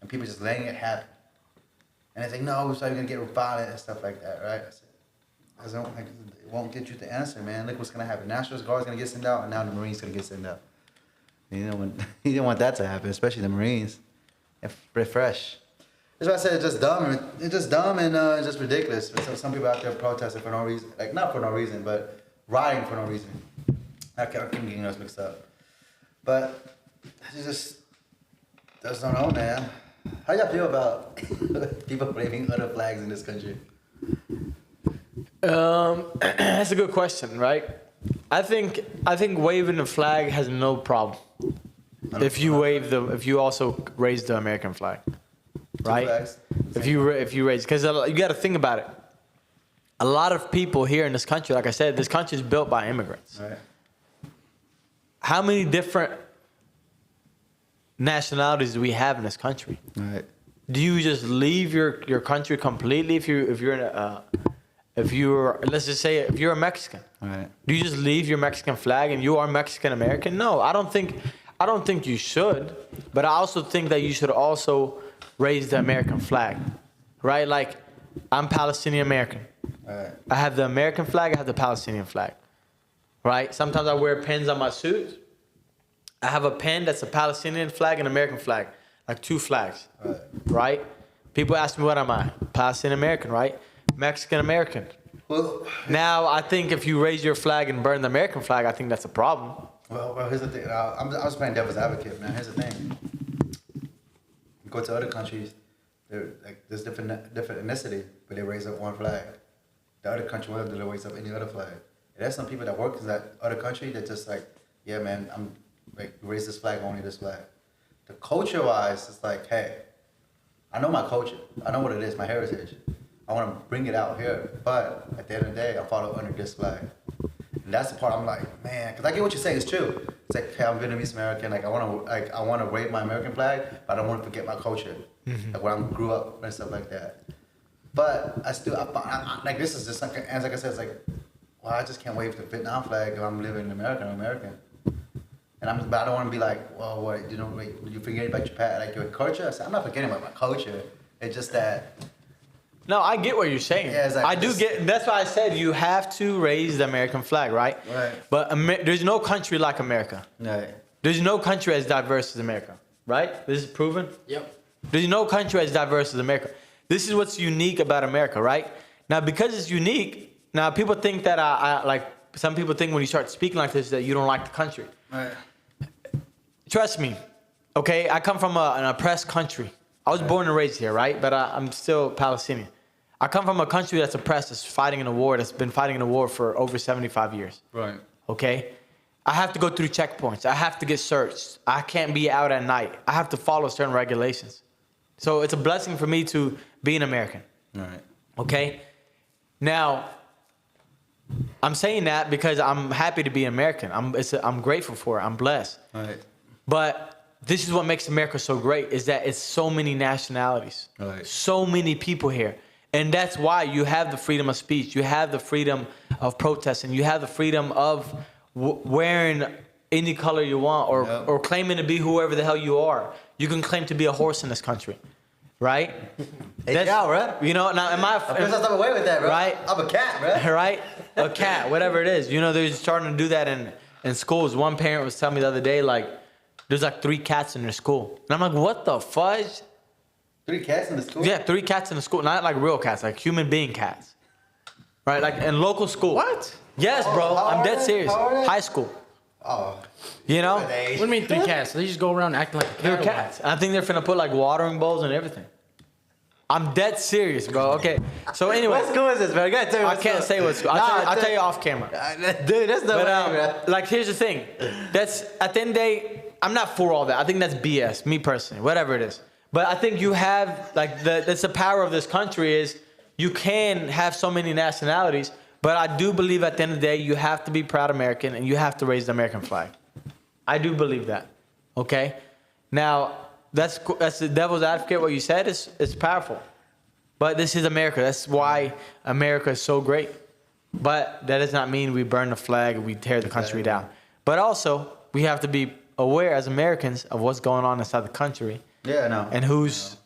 And people just letting it happen. And they think, no, we're going to get violent and stuff like that, right? I said, it won't get you the answer, man. Look what's going to happen. National Guard's going to get sent out, and now the Marines going to get sent out. You didn't want that to happen, especially the Marines. They're fresh. That's why I said it's just dumb. It's just dumb and it's just ridiculous. Some people out there protesting for no reason, like not for no reason, but rioting for no reason. I keep getting those mixed up. But it's just don't know, man. How y'all feel about people waving other flags in this country? That's a good question, right? I think waving the flag has no problem. If you also raise the American flag, right? If you raise, because you got to think about it. A lot of people here in this country, like I said, this country is built by immigrants. Right. How many different nationalities do we have in this country? Right. Do you just leave your country completely if you're let's just say if you're a Mexican? Right. Do you just leave your Mexican flag and you are Mexican American? No, I don't think you should, but I also think that you should also raise the American flag, right? Like, I'm Palestinian American. Right. I have the American flag, I have the Palestinian flag, right? Sometimes I wear pins on my suit. I have a pin that's a Palestinian flag and American flag, like two flags, right? People ask me, what am I? Palestinian American, right? Mexican American. Well, now, I think if you raise your flag and burn the American flag, I think that's a problem. Well, here's the thing. I'm just playing devil's advocate, man. Here's the thing. You go to other countries, there's different ethnicity, but they raise up one flag. The other country won't raise up any other flag. And there's some people that work in that other country that just like, yeah, man, I'm like, raise this flag, only this flag. The culture-wise, it's like, hey, I know my culture. I know what it is, my heritage. I want to bring it out here, but at the end of the day, I follow under this flag. And that's the part I'm like, man, because I get what you're saying. It's true. It's like, hey, I'm Vietnamese American. Like, I want to wave my American flag, but I don't want to forget my culture, like where I grew up and stuff like that. But I like this is just like I said, it's like, well, I just can't wave the Vietnam flag if I'm living in America. I'm American, but I don't want to be like, well, what, you know, wait, you forget about your culture? I said, I'm not forgetting about my culture. It's just that. No, I get what you're saying. Yeah, exactly. I do get. That's why I said you have to raise the American flag, right? Right. But there's no country like America. Right. There's no country as diverse as America, right? This is proven. Yep. There's no country as diverse as America. This is what's unique about America, right? Now, because it's unique, now people think that I like. Some people think when you start speaking like this that you don't like the country. Right. Trust me, okay? I come from an oppressed country. I was born and raised here, right? But I'm still Palestinian. I come from a country that's oppressed, that's fighting in a war, that's been fighting in a war for over 75 years. Right. Okay? I have to go through checkpoints. I have to get searched. I can't be out at night. I have to follow certain regulations. So it's a blessing for me to be an American. Right. Okay? Now, I'm saying that because I'm happy to be American. I'm grateful for it. I'm blessed. Right. But this is what makes America so great, is that it's so many nationalities. Right. So many people here. And that's why you have the freedom of speech. You have the freedom of protesting. You have the freedom of wearing any color you want or claiming to be whoever the hell you are. You can claim to be a horse in this country, right? Hey, yeah, bro. You know, now I feel some type of way with that, bro. Right? I'm a cat, bro. Right? A cat, whatever it is. You know, they're starting to do that in schools. One parent was telling me the other day, like, there's like 3 cats in their school. And I'm like, what the fudge? 3 cats in the school? Yeah, 3 cats in the school. Not like real cats, like human being cats. Right? Like in local school. What? Yes, bro. I'm dead serious. High school. Oh. You know? What do you mean 3 cats? They just go around acting like a cat. They're cats. I think they're finna put like watering bowls and everything. I'm dead serious, bro. Okay. So anyway. What school is this, bro? You gotta tell me I can't say what school. I'll tell you off camera. Dude, that's the way, bro. Like, here's the thing. That's, at the end of the day, I'm not for all that. I think that's BS, me personally, whatever it is. But I think you have, like, that's the power of this country is you can have so many nationalities, but I do believe at the end of the day, you have to be proud American and you have to raise the American flag. I do believe that, okay? Now, that's the devil's advocate. What you said is powerful. But this is America. That's why America is so great. But that does not mean we burn the flag and we tear the country down. But also, we have to be aware as Americans of what's going on inside the country. Yeah, I know. And who's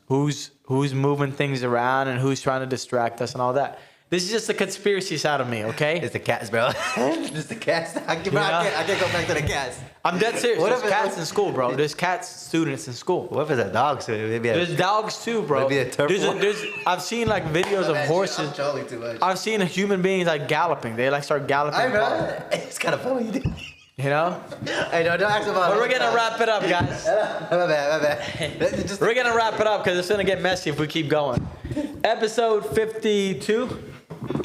moving things around and who's trying to distract us and all that. This is just the conspiracy side of me, okay? It's the cats, bro. It's the cats. I can't go back to the cats. I'm dead serious. What There's if cats in school, bro. There's cats students in school. What if it's a dog? So maybe There's dogs too, bro. Maybe a turtle. I've seen like videos of horses. I'm trolling too much. I've seen human beings like galloping. They like start galloping. I know. It's kind of funny, dude. You know? Hey, no, don't ask about it. But we're gonna wrap it up, guys. My bad. Just We're gonna wrap it up because it's gonna get messy if we keep going. Episode 52,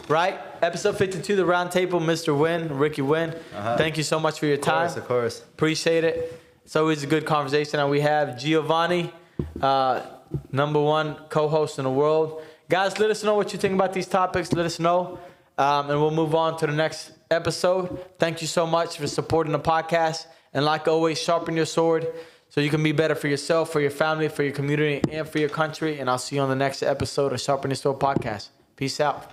right? Episode 52, the round table, Mr. Wynn, Ricky Wynn. Thank you so much for your time. Of course. Appreciate it. It's always a good conversation. And we have Giovanni, #1 co-host in the world. Guys, let us know what you think about these topics. Let us know. And we'll move on to the next episode. Thank you so much for supporting the podcast. And like always, sharpen your sword so you can be better for yourself, for your family, for your community, and for your country. And I'll see you on the next episode of Sharpen Your Sword podcast. Peace out.